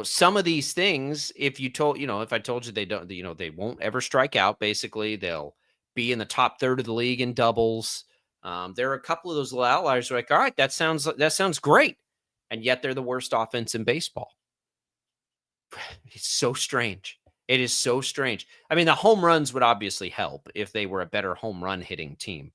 Some of these things, if I told you they don't, they won't ever strike out, basically, they'll be in the top 3rd of the league in doubles. There are a couple of those little outliers who are like, all right, that sounds great. And yet they're the worst offense in baseball. It's so strange. It is so strange. I mean, the home runs would obviously help if they were a better home run hitting team.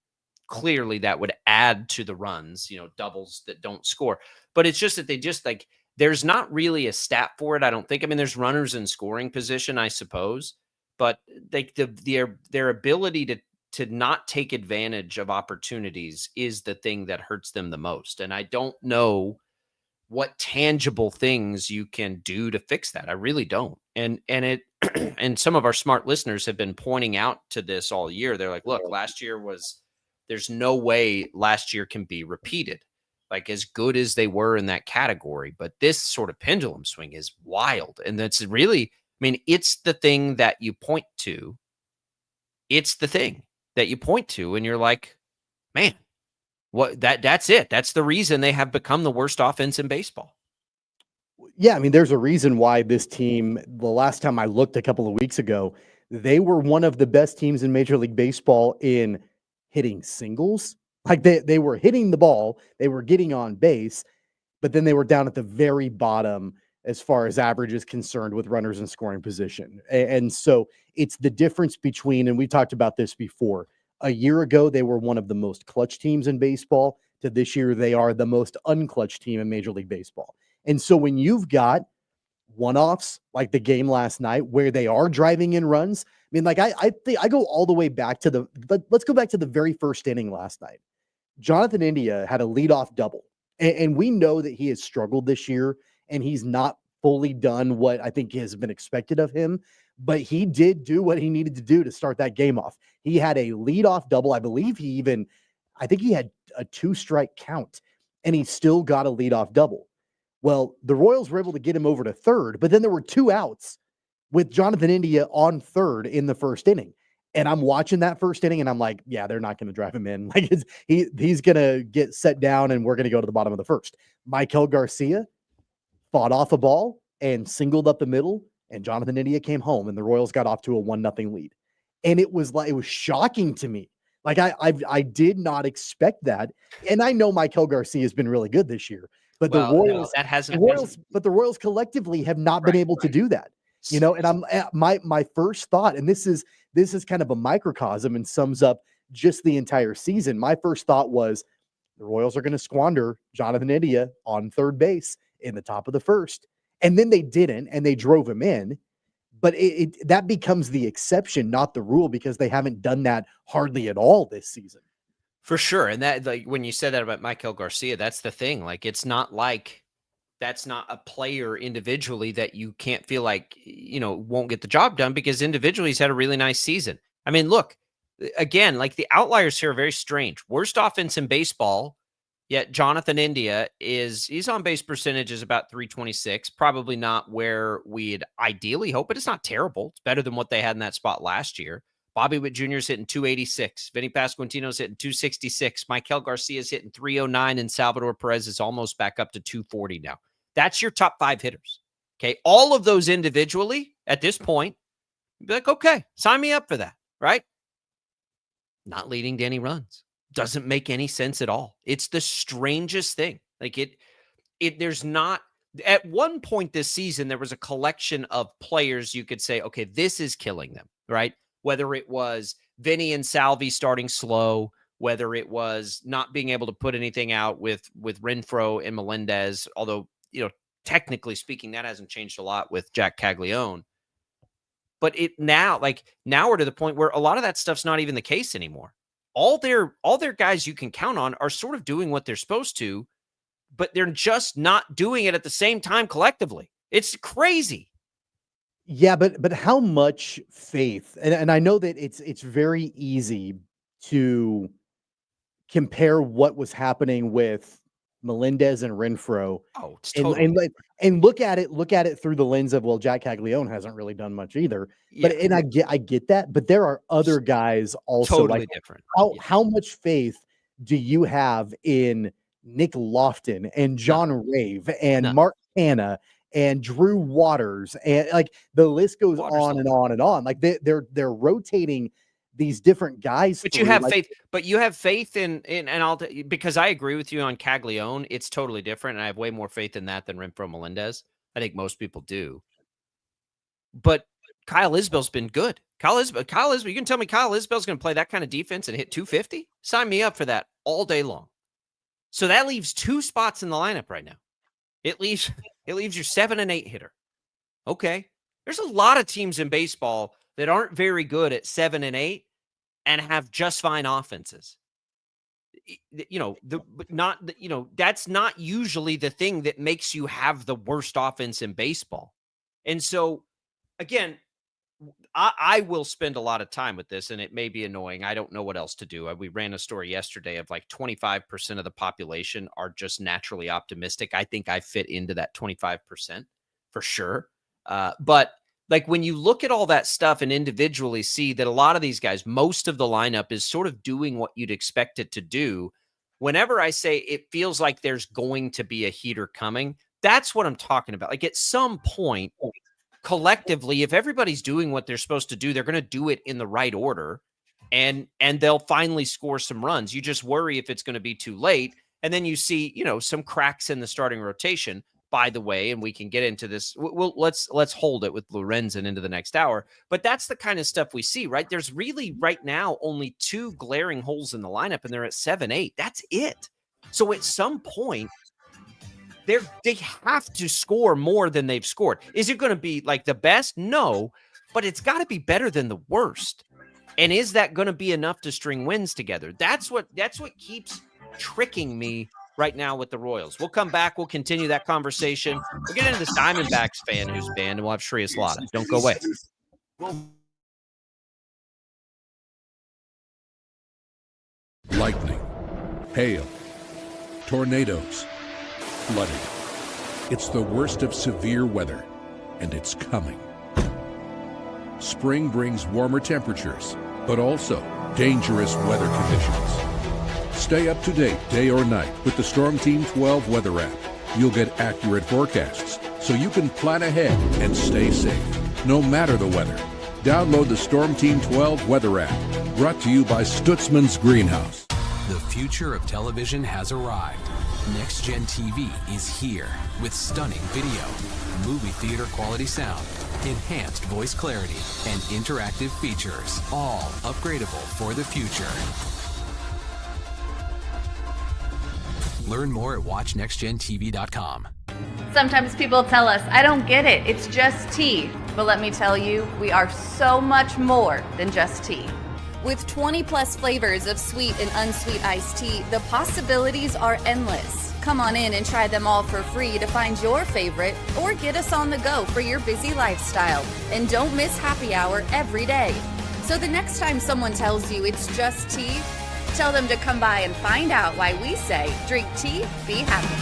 Clearly that would add to the runs, doubles that don't score. But it's just that they just like, there's not really a stat for it, I don't think. I mean, there's runners in scoring position, I suppose, but their ability to not take advantage of opportunities is the thing that hurts them the most. And I don't know what tangible things you can do to fix that. I really don't. And and some of our smart listeners have been pointing out to this all year. They're like, look, there's no way last year can be repeated. Like as good as they were in that category, but this sort of pendulum swing is wild. And that's really, it's the thing that you point to. It's the thing that you point to. And you're like, man, that's it. That's the reason they have become the worst offense in baseball. Yeah. There's a reason why this team, the last time I looked a couple of weeks ago, they were one of the best teams in Major League Baseball in hitting singles, Like they were hitting the ball, they were getting on base, but then they were down at the very bottom as far as average is concerned with runners in scoring position. And so it's the difference between, and we talked about this before, a year ago, they were one of the most clutch teams in baseball, to this year, they are the most unclutch team in Major League Baseball. And so when you've got one-offs like the game last night where they are driving in runs, I mean, like I think I go all the way back to let's go back to the very first inning last night. Jonathan India had a leadoff double. And we know that he has struggled this year and he's not fully done what I think has been expected of him, but he did do what he needed to do to start that game off. He had a leadoff double. I believe I think he had a 2-strike count and he still got a leadoff double. Well, the Royals were able to get him over to third, but then there were 2 outs with Jonathan India on third in the first inning. And I'm watching that first inning and I'm like, yeah, they're not going to drive him in. Like he's going to get set down and we're going to go to the bottom of the first. Maikel Garcia fought off a ball and singled up the middle and Jonathan India came home and the Royals got off to a 1-0 lead. And it was shocking to me. Like I did not expect that. And I know Maikel Garcia has been really good this year, but the Royals collectively have not been able to do that. You know, and my first thought, and this is kind of a microcosm and sums up just the entire season. My first thought was the Royals are going to squander Jonathan India on third base in the top of the first. And then they didn't, and they drove him in. But that becomes the exception, not the rule, because they haven't done that hardly at all this season. For sure. And that, like, when you said that about Maikel Garcia, that's the thing. Like, it's not like that's not a player individually that you can't feel like, won't get the job done, because individually he's had a really nice season. I mean, look, again, like the outliers here are very strange. Worst offense in baseball, yet Jonathan India his on base percentage is about 326, probably not where we'd ideally hope, but it's not terrible. It's better than what they had in that spot last year. Bobby Witt Jr. is hitting 286. Vinny Pasquantino's hitting 266. Maikel Garcia's hitting 309, and Salvador Perez is almost back up to 240 now. That's your top 5 hitters. Okay. All of those individually at this point, you'd be like, okay, sign me up for that, right? Not leading to any runs. Doesn't make any sense at all. It's the strangest thing. Like there's not, at one point this season, there was a collection of players you could say, okay, this is killing them, right? Whether it was Vinny and Salvi starting slow, whether it was not being able to put anything out with Renfroe and Melendez, although, technically speaking, that hasn't changed a lot with Jack Caglione. But now we're to the point where a lot of that stuff's not even the case anymore. All their guys you can count on are sort of doing what they're supposed to, but they're just not doing it at the same time collectively. It's crazy. Yeah, but how much faith, and I know that it's very easy to compare what was happening with Melendez and Renfroe. Oh, it's totally. And look at it through the lens of, well, Jack Caglione hasn't really done much either. Yeah. But I get that, but there are other guys also totally different. How much faith do you have in Nick Lofton and John Rave and Mark Hanna and Drew Waters, and like the list goes on and on and on. Like they're rotating these different guys. But you have faith. But you have faith in because I agree with you on Caglione. It's totally different, and I have way more faith in that than Renfroe Melendez. I think most people do. But Kyle Isbell's been good. Kyle Isbell. You can tell me Kyle Isbell's going to play that kind of defense and hit 250? Sign me up for that all day long. So that leaves 2 spots in the lineup right now. It leaves your 7 and 8 hitter. Okay. There's a lot of teams in baseball that aren't very good at 7 and 8 and have just fine offenses. That's not usually the thing that makes you have the worst offense in baseball. And so, again, I will spend a lot of time with this, and it may be annoying. I don't know what else to do. We ran a story yesterday of like 25% of the population are just naturally optimistic. I think I fit into that 25% for sure. But like when you look at all that stuff and individually see that a lot of these guys, most of the lineup is sort of doing what you'd expect it to do. Whenever I say it feels like there's going to be a heater coming, that's what I'm talking about. Like at some point, collectively, if everybody's doing what they're supposed to do, they're going to do it in the right order. and they'll finally score some runs. You just worry if it's going to be too late. And then you see, some cracks in the starting rotation, by the way, and we can get into this. Let's hold it with Lorenzen into the next hour. But that's the kind of stuff we see, right? There's really right now only 2 glaring holes in the lineup, and they're at 7-8. That's it. So at some point, they have to score more than they've scored. Is it going to be like the best? No, but it's got to be better than the worst. And is that going to be enough to string wins together? That's what keeps tricking me right now with the Royals. We'll come back. We'll continue that conversation. We'll get into this Diamondbacks fan who's banned, and we'll have Shreyas Laddha. Don't go away. Lightning, hail, tornadoes, flooding. It's the worst of severe weather, and it's coming. Spring brings warmer temperatures, but also dangerous weather conditions. Stay up to date day or night with the Storm Team 12 weather app. You'll get accurate forecasts, so you can plan ahead and stay safe, no matter the weather. Download the Storm Team 12 weather app, brought to you by Stutzman's Greenhouse. The future of television has arrived. Next Gen TV is here with stunning video, movie theater quality sound, enhanced voice clarity, and interactive features, all upgradable for the future. Learn more at watchnextgentv.com. Sometimes people tell us, I don't get it, it's just tea. But let me tell you, we are so much more than just tea. With 20 plus flavors of sweet and unsweet iced tea, the possibilities are endless. Come on in and try them all for free to find your favorite, or get us on the go for your busy lifestyle. And don't miss happy hour every day. So the next time someone tells you it's just tea, tell them to come by and find out why we say, drink tea, be happy.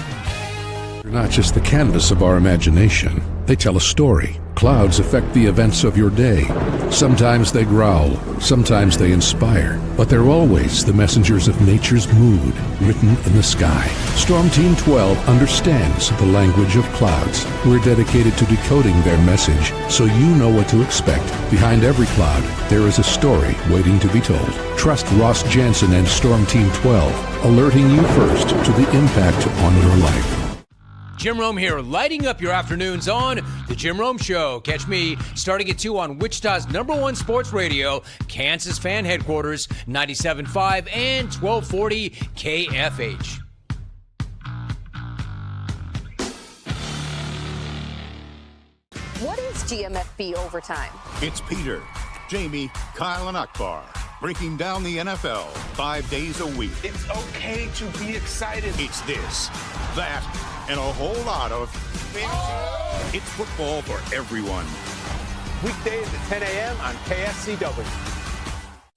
They're not just the canvas of our imagination. They tell a story. Clouds affect the events of your day. Sometimes they growl, sometimes they inspire, but they're always the messengers of nature's mood, written in the sky. Storm Team 12 understands the language of clouds. We're dedicated to decoding their message, so you know what to expect. Behind every cloud, there is a story waiting to be told. Trust Ross Jansen and Storm Team 12, alerting you first to the impact on your life. Jim Rome here, lighting up your afternoons on The Jim Rome Show. Catch me starting at 2 on Wichita's #1 sports radio, Kansas Fan Headquarters, 97.5 and 1240 KFH. What is GMFB Overtime? It's Peter, Jamie, Kyle, and Akbar breaking down the NFL 5 days a week. It's okay to be excited. It's this, that, and a whole lot of fantasy. It's football for everyone. Weekdays at 10 a.m. on KSCW.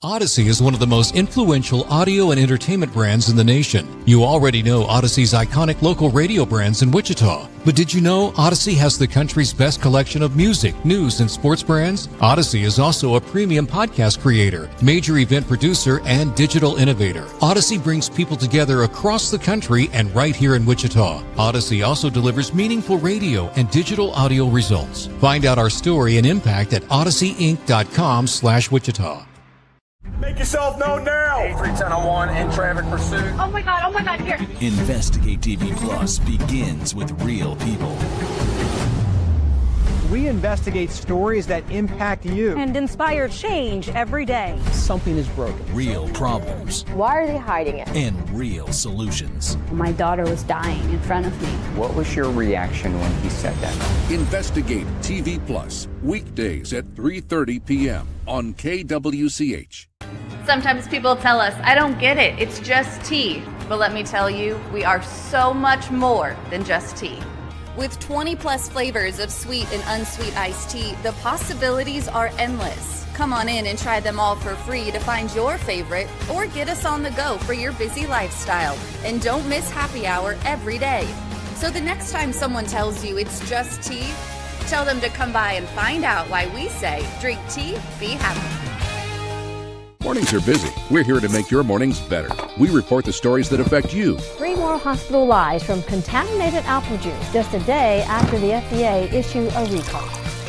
Odyssey is one of the most influential audio and entertainment brands in the nation. You already know Odyssey's iconic local radio brands in Wichita. But did you know Odyssey has the country's best collection of music, news, and sports brands? Odyssey is also a premium podcast creator, major event producer, and digital innovator. Odyssey brings people together across the country and right here in Wichita. Odyssey also delivers meaningful radio and digital audio results. Find out our story and impact at odysseyinc.com/Wichita. Make yourself known now. 83101 in traffic pursuit. Oh my God, here. Investigate TV Plus begins with real people. We investigate stories that impact you. And inspire change every day. Something is broken. Real problems. Why are they hiding it? And real solutions. My daughter was dying in front of me. What was your reaction when he said that? Investigate TV Plus, weekdays at 3:30 p.m. on KWCH. Sometimes people tell us, I don't get it, it's just tea. But let me tell you, we are so much more than just tea. With 20 plus flavors of sweet and unsweet iced tea, the possibilities are endless. Come on in and try them all for free to find your favorite, or get us on the go for your busy lifestyle. And don't miss happy hour every day. So the next time someone tells you it's just tea, tell them to come by and find out why we say, drink tea, be happy. Mornings are busy. We're here to make your mornings better. We report the stories that affect you. 3 more hospital lies from contaminated apple juice just a day after the FDA issued a recall.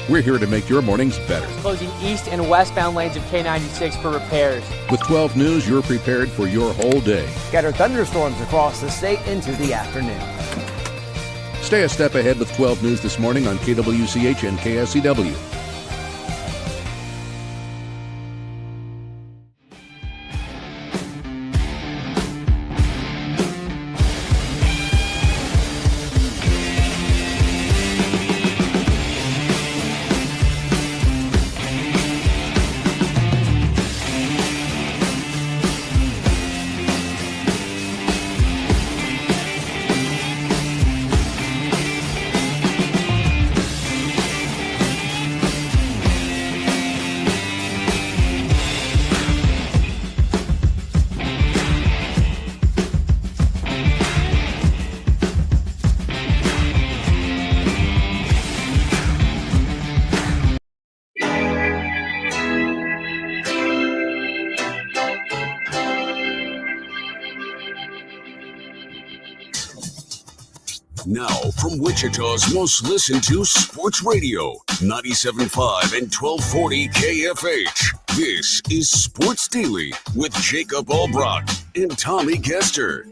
We're here to make your mornings better. Closing east and westbound lanes of K96 for repairs. With 12 News, you're prepared for your whole day. Scattered thunderstorms across the state into the afternoon. Stay a step ahead with 12 News this morning on KWCH and KSCW. Now, from Wichita's most listened to sports radio, 97.5 and 1240 KFH. This is Sports Daily with Jacob Albrock and Tommy Kester.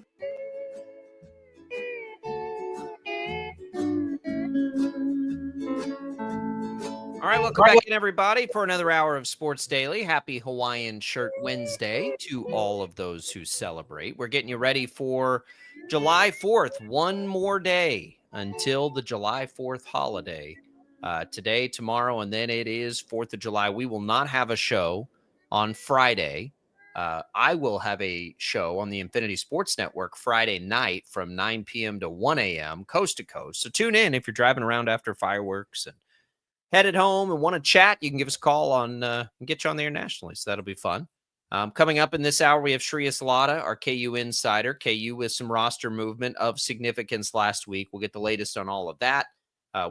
All right, welcome back in, everybody, for another hour of Sports Daily. Happy Hawaiian Shirt Wednesday to all of those who celebrate. We're getting you ready for July 4th, one more day until the July 4th holiday. Today, tomorrow, and then it is 4th of July. We will not have a show on Friday. I will have a show on the Infinity Sports Network Friday night from 9 p.m. to 1 a.m. coast to coast. So tune in if you're driving around after fireworks and headed home and want to chat. You can give us a call on and get you on the air nationally. So that'll be fun. Coming up in this hour, we have Shreyas Laddha, our KU Insider. KU with some roster movement of significance last week. We'll get the latest on all of that.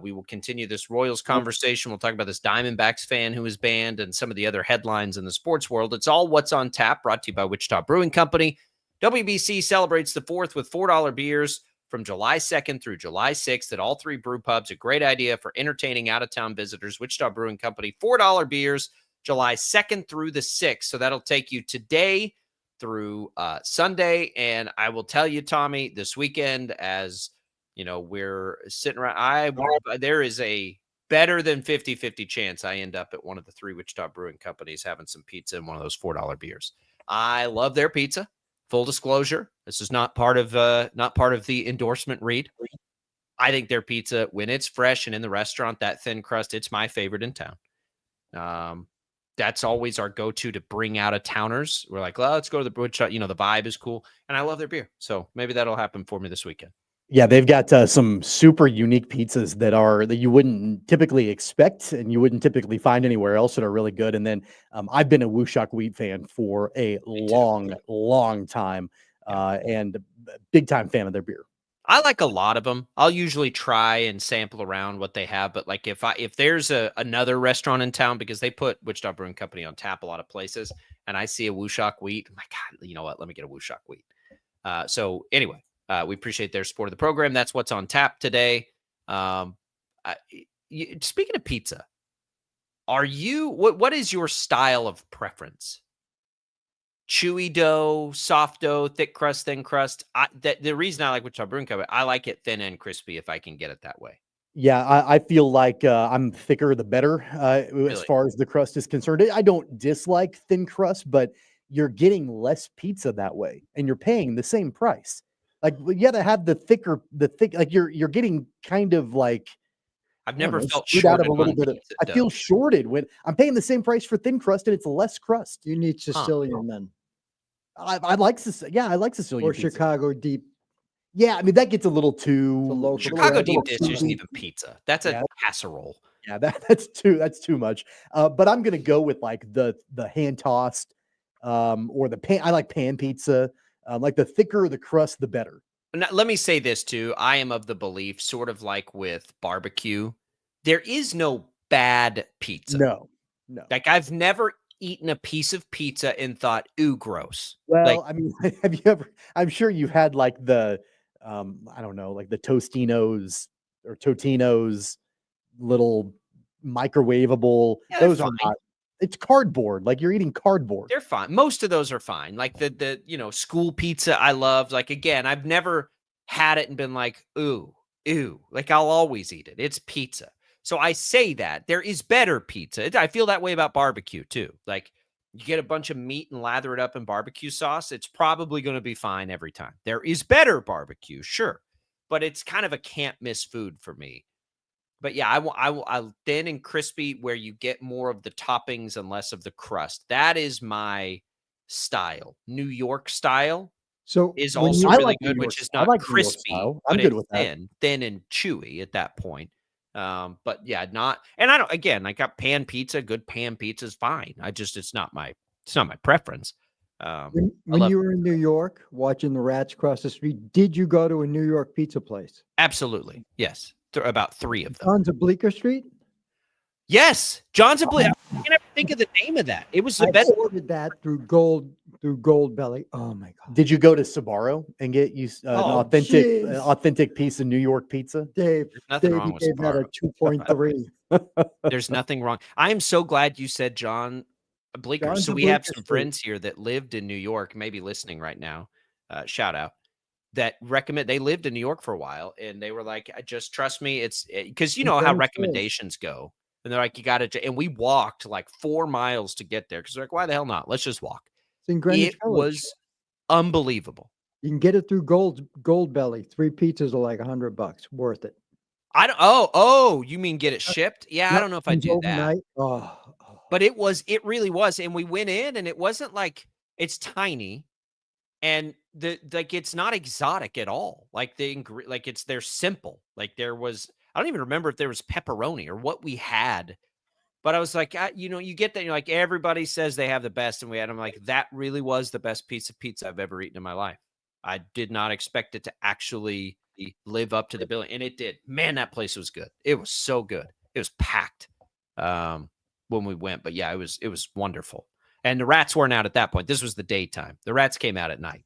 We will continue this Royals conversation. We'll talk about this Diamondbacks fan who was banned and some of the other headlines in the sports world. It's all What's on Tap, brought to you by Wichita Brewing Company. WBC celebrates the 4th with $4 beers from July 2nd through July 6th at all three brew pubs. A great idea for entertaining out-of-town visitors. Wichita Brewing Company, $4 beers, July 2nd through the 6th. So that'll take you today through Sunday. And I will tell you, Tommy, this weekend, as you know, we're sitting around, there is a better than 50-50 chance I end up at one of the three Wichita Brewing Companies having some pizza and one of those $4 beers. I love their pizza. Full disclosure, this is not part of the endorsement read. I think their pizza, when it's fresh and in the restaurant, that thin crust, it's my favorite in town. That's always our go-to to bring out of towners. We're like, well, let's go to the Wichita. You know, the vibe is cool, and I love their beer. So maybe that'll happen for me this weekend. Yeah, they've got some super unique pizzas that you wouldn't typically expect and you wouldn't typically find anywhere else that are really good. And then I've been a Wushak Wheat fan for a long time and big time fan of their beer. I like a lot of them. I'll usually try and sample around what they have, but like if there's another restaurant in town, because they put Wichita Brewing Company on tap a lot of places, and I see a Wushak Wheat, I'm like, God, you know what? Let me get a Wushak Wheat. So anyway. We appreciate their support of the program. That's what's on tap today. Speaking of pizza, what is your style of preference? Chewy dough, soft dough, thick crust, thin crust? The reason I like Wichita Brewing Company, I like it thin and crispy if I can get it that way. Yeah, I feel like I'm thicker the better Really? as far as the crust is concerned. I don't dislike thin crust, but you're getting less pizza that way, and you're paying the same price. Like, you got to have the thick, like you're getting kind of like, I've never felt shorted shorted out of a little bit of, I feel shorted when I'm paying the same price for thin crust and it's less crust. You need Sicilian then. I like Sicilian. Yeah, I like Sicilian. Or pizza. Chicago deep. Yeah, I mean, that gets a little too. Chicago deep dish isn't even pizza. That's a casserole. Yeah, that's too much. But I'm gonna go with like the hand tossed, or the pan. I like pan pizza. Like the thicker the crust, the better. Now, let me say this too. I am of the belief, sort of like with barbecue, there is no bad pizza. No. Like I've never eaten a piece of pizza and thought, ooh, gross. Well, I mean, have you ever? I'm sure you've had like the, I don't know, like the Totino's little microwavable. Yeah, those they're are fine. not. It's cardboard. Like you're eating cardboard. They're fine. Most of those are fine. Like the school pizza I love. Like, again, I've never had it and been like, ooh. Like, I'll always eat it. It's pizza. So I say that there is better pizza. I feel that way about barbecue too. Like, you get a bunch of meat and lather it up in barbecue sauce, it's probably going to be fine every time. There is better barbecue, sure, but it's kind of a can't miss food for me. But yeah, I thin and crispy where you get more of the toppings and less of the crust. That is my style. New York style So is when also you, really good, which is not New York crispy, style. but I'm good it's with that. thin and chewy at that point. But yeah, not, and I don't, again, I got pan pizza, good pan pizza is fine. it's not my preference. when you were in New York watching the Rats cross the street, did you go to a New York pizza place? Absolutely. Yes. About 3 of them. John's of Bleecker Street? Yes. John's of Bleecker. I can never think of the name of that. It was the best. I ordered that through Gold Belly. Oh my God. Did you go to Sbarro and get you an authentic piece of New York pizza? Dave, There's nothing wrong with gave that a 2.3. There's nothing wrong. I am so glad you said John Bleecker. John's So of we have Bleecker some Street. friends here that lived in New York, maybe listening right now. Shout out. That recommend, they lived in New York for a while, and they were like, just trust me. It's because you know how recommendations go. And they're like, you got to, and we walked like 4 miles to get there because they're like, why the hell not? Let's just walk. It's in Greenwich It Village. was unbelievable. You can get it through Gold Belly. 3 pizzas are like $100. Worth it. I don't. Oh, you mean get it shipped? Yeah, I don't know if I do that. But it really was. And we went in, and it wasn't like, it's tiny, and it's not exotic at all. Like they're simple. Like there was, I don't even remember if there was pepperoni or what we had, but I was like, you get that. You're like, everybody says they have the best, and we had. I'm like, that really was the best piece of pizza I've ever eaten in my life. I did not expect it to actually live up to the billing, and it did. Man, that place was good. It was so good. It was packed when we went, but yeah, it was wonderful. And the Rats weren't out at that point. This was the daytime. The Rats came out at night.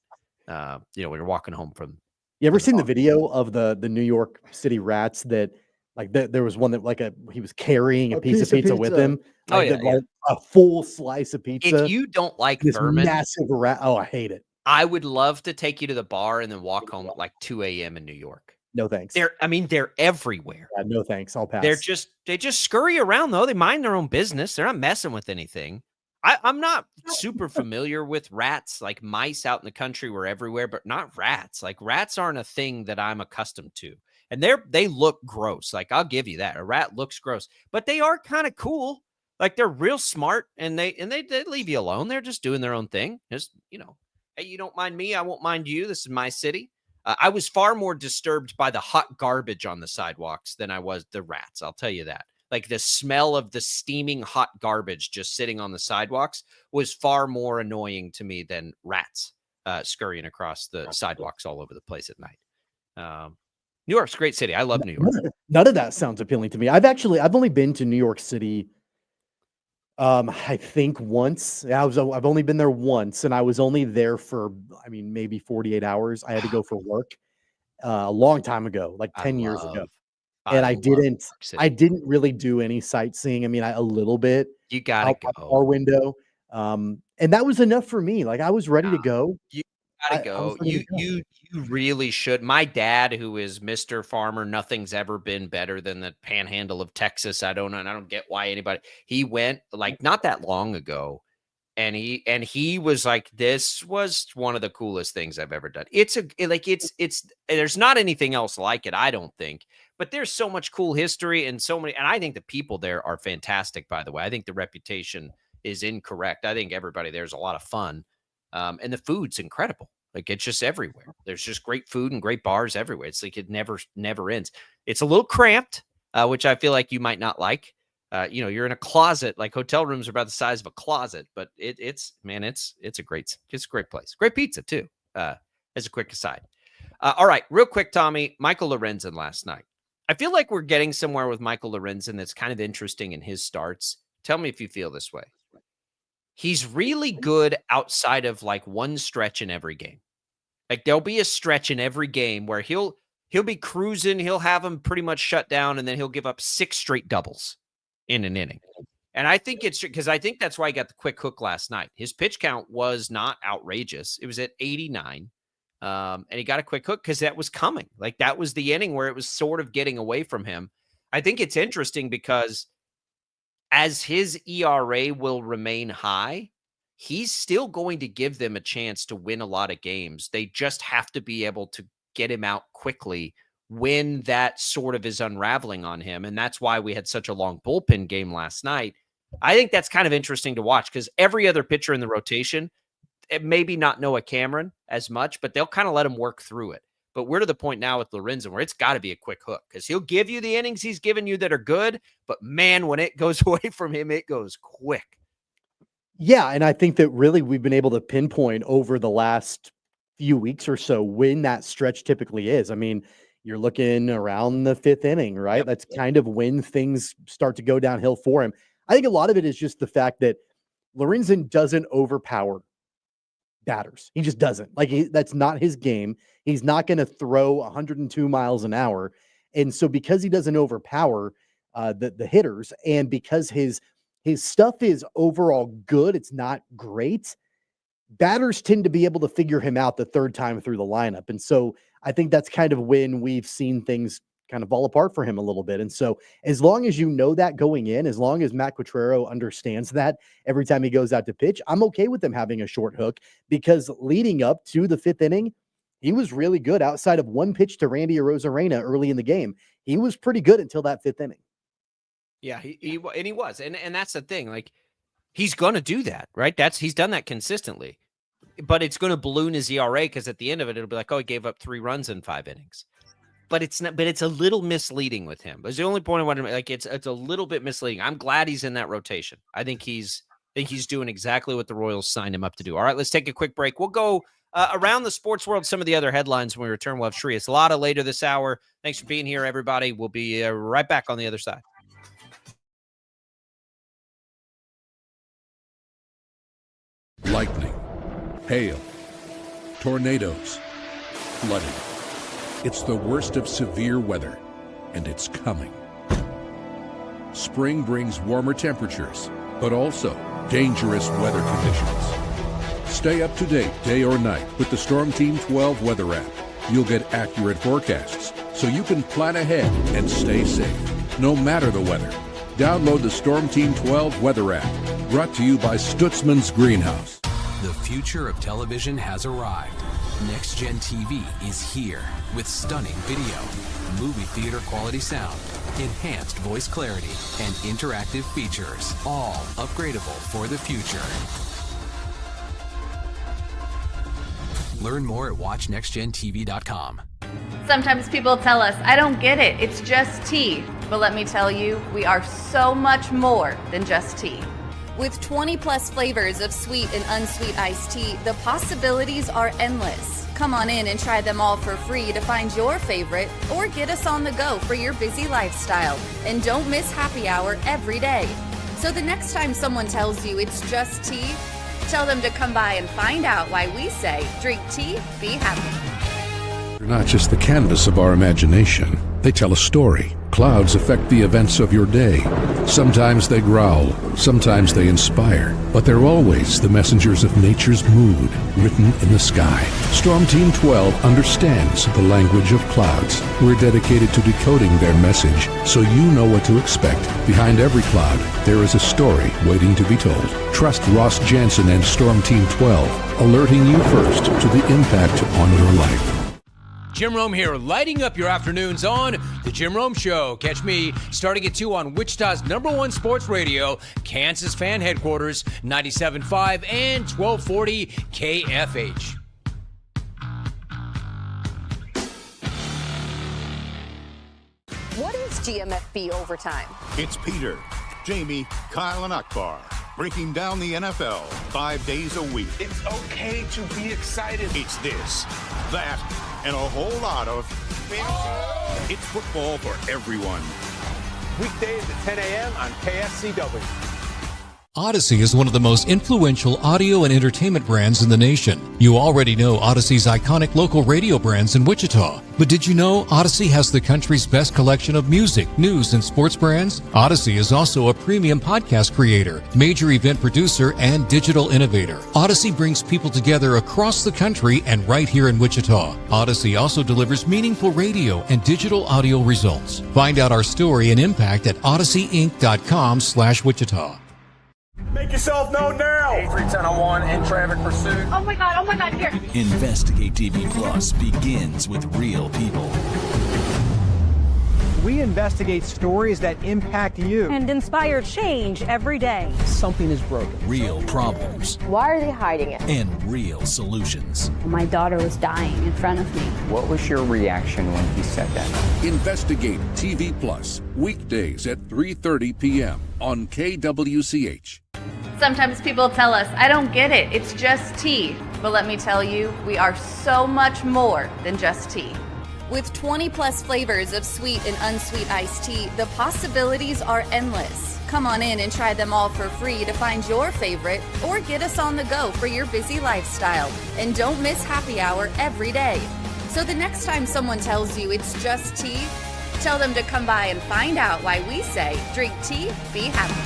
We were walking home from. You ever seen the video of the New York City Rats that like there was one that he was carrying a piece of pizza with him. A full slice of pizza. If you don't like this vermin, massive rat. Oh, I hate it. I would love to take you to the bar and then walk home at like 2 a.m. in New York. No thanks. They're everywhere. Yeah, no thanks. I'll pass. They just scurry around though. They mind their own business. They're not messing with anything. I'm not super familiar with rats. Like mice out in the country were everywhere, but not rats. Like rats aren't a thing that I'm accustomed to. And they look gross. Like I'll give you that. A rat looks gross, but they are kind of cool. Like they're real smart, and they leave you alone. They're just doing their own thing. Just, hey, you don't mind me, I won't mind you. This is my city. I was far more disturbed by the hot garbage on the sidewalks than I was the rats. I'll tell you that. Like the smell of the steaming hot garbage just sitting on the sidewalks was far more annoying to me than rats scurrying across the sidewalks all over the place at night. New York's a great city. I love New York. None of that sounds appealing to me. I've only been to New York City. I think once. I've only been there once, and I was only there for, maybe 48 hours. I had to go for work a long time ago, like 10 years ago. And I didn't really do any sightseeing. A little bit. You gotta go. Our window. And that was enough for me. Like I was ready to go. You gotta go. You really should. My dad, who is Mr. Farmer, nothing's ever been better than the panhandle of Texas. I don't know. And I don't get why anybody. He went like not that long ago. And he was like, this was one of the coolest things I've ever done. It's there's not anything else like it, I don't think. But there's so much cool history and so many. And I think the people there are fantastic, by the way. I think the reputation is incorrect. I think everybody there's a lot of fun. And the food's incredible. Like it's just everywhere. There's just great food and great bars everywhere. It's like it never ends. It's a little cramped, which I feel like you might not like. You're in a closet. Like hotel rooms are about the size of a closet, but it's a great place. Great pizza too. As a quick aside. All right, real quick, Tommy. Michael Lorenzen last night. I feel like we're getting somewhere with Michael Lorenzen that's kind of interesting in his starts. Tell me if you feel this way. He's really good outside of like one stretch in every game. Like there'll be a stretch in every game where he'll be cruising, he'll have them pretty much shut down, and then he'll give up 6 straight doubles. in an inning. And I think it's because I think that's why he got the quick hook last night. His pitch count was not outrageous. It was at 89. And he got a quick hook because that was coming. Like that was the inning where it was sort of getting away from him. I think it's interesting because as his ERA will remain high, he's still going to give them a chance to win a lot of games. They just have to be able to get him out quickly when that sort of is unraveling on him. And that's why we had such a long bullpen game last night. I think that's kind of interesting to watch because every other pitcher in the rotation, maybe not Noah Cameron as much, but they'll kind of let him work through it. But we're to the point now with Lorenzen where it's got to be a quick hook because he'll give you the innings he's given you that are good. But man, when it goes away from him, it goes quick. Yeah, and I think that really we've been able to pinpoint over the last few weeks or so when that stretch typically is. I mean, you're looking around the 5th inning, right? That's kind of when things start to go downhill for him. I think a lot of it is just the fact that Lorenzen doesn't overpower batters. He just doesn't. Like that's not his game. He's not going to throw 102 miles an hour. And so because he doesn't overpower the hitters and because his stuff is overall good, it's not great, batters tend to be able to figure him out the third time through the lineup. And so I think that's kind of when we've seen things kind of fall apart for him a little bit. And so as long as you know that going in, as long as Matt Quatrero understands that every time he goes out to pitch, I'm okay with them having a short hook because leading up to the 5th inning, he was really good outside of one pitch to Randy Arozarena early in the game. He was pretty good until that 5th inning. Yeah, he was. And that's the thing. Like he's going to do that, right? He's done that consistently. But it's going to balloon his ERA because at the end of it, it'll be like, oh, he gave up 3 runs in 5 innings. But it's not. But it's a little misleading with him. It's the only point I want to make. Like it's a little bit misleading. I'm glad he's in that rotation. I think he's doing exactly what the Royals signed him up to do. All right, let's take a quick break. We'll go around the sports world. Some of the other headlines when we return. We'll have Shreyas Laddha later this hour. Thanks for being here, everybody. We'll be right back on the other side. Lightning, hail, tornadoes, flooding. It's the worst of severe weather, and it's coming. Spring brings warmer temperatures, but also dangerous weather conditions. Stay up to date day or night with the Storm Team 12 weather app. You'll get accurate forecasts, so you can plan ahead and stay safe, no matter the weather. Download the Storm Team 12 weather app, brought to you by Stutzman's Greenhouse. The future of television has arrived. Next Gen TV is here with stunning video, movie theater quality sound, enhanced voice clarity, and interactive features, all upgradable for the future. Learn more at watchnextgentv.com. Sometimes people tell us, I don't get it, it's just tea. But let me tell you, we are so much more than just tea. With 20-plus flavors of sweet and unsweet iced tea, the possibilities are endless. Come on in and try them all for free to find your favorite or get us on the go for your busy lifestyle. And don't miss happy hour every day. So the next time someone tells you it's just tea, tell them to come by and find out why we say, drink tea, be happy. They're not just the canvas of our imagination. They tell a story. Clouds affect the events of your day. Sometimes they growl, sometimes they inspire, but they're always the messengers of nature's mood, written in the sky. Storm Team 12 understands the language of clouds. We're dedicated to decoding their message, so you know what to expect. Behind every cloud, there is a story waiting to be told. Trust Ross Jansen and Storm Team 12, alerting you first to the impact on your life. Jim Rome here, lighting up your afternoons on The Jim Rome Show. Catch me starting at 2 on Wichita's #1 sports radio, Kansas Fan Headquarters, 97.5 and 1240 KFH. What is GMFB Overtime? It's Peter, Jamie, Kyle, and Akbar breaking down the NFL 5 days a week. It's okay to be excited. It's this, that, and a whole lot of fantasy. It's football for everyone. Weekdays at 10 a.m. on KSCW. Odyssey is one of the most influential audio and entertainment brands in the nation. You already know Odyssey's iconic local radio brands in Wichita. But did you know Odyssey has the country's best collection of music, news, and sports brands? Odyssey is also a premium podcast creator, major event producer, and digital innovator. Odyssey brings people together across the country and right here in Wichita. Odyssey also delivers meaningful radio and digital audio results. Find out our story and impact at odysseyinc.com/Wichita. Make yourself known now. 831001 in traffic pursuit. Oh my God, here. Investigate TV Plus begins with real people. We investigate stories that impact you. And inspire change every day. Something is broken. Real problems. Why are they hiding it? And real solutions. My daughter was dying in front of me. What was your reaction when he said that? Investigate TV Plus, weekdays at 3:30 p.m. on KWCH. Sometimes people tell us, I don't get it, it's just tea. But let me tell you, we are so much more than just tea. With 20 plus flavors of sweet and unsweet iced tea, the possibilities are endless. Come on in and try them all for free to find your favorite or get us on the go for your busy lifestyle. And don't miss happy hour every day. So the next time someone tells you it's just tea, tell them to come by and find out why we say, drink tea, be happy.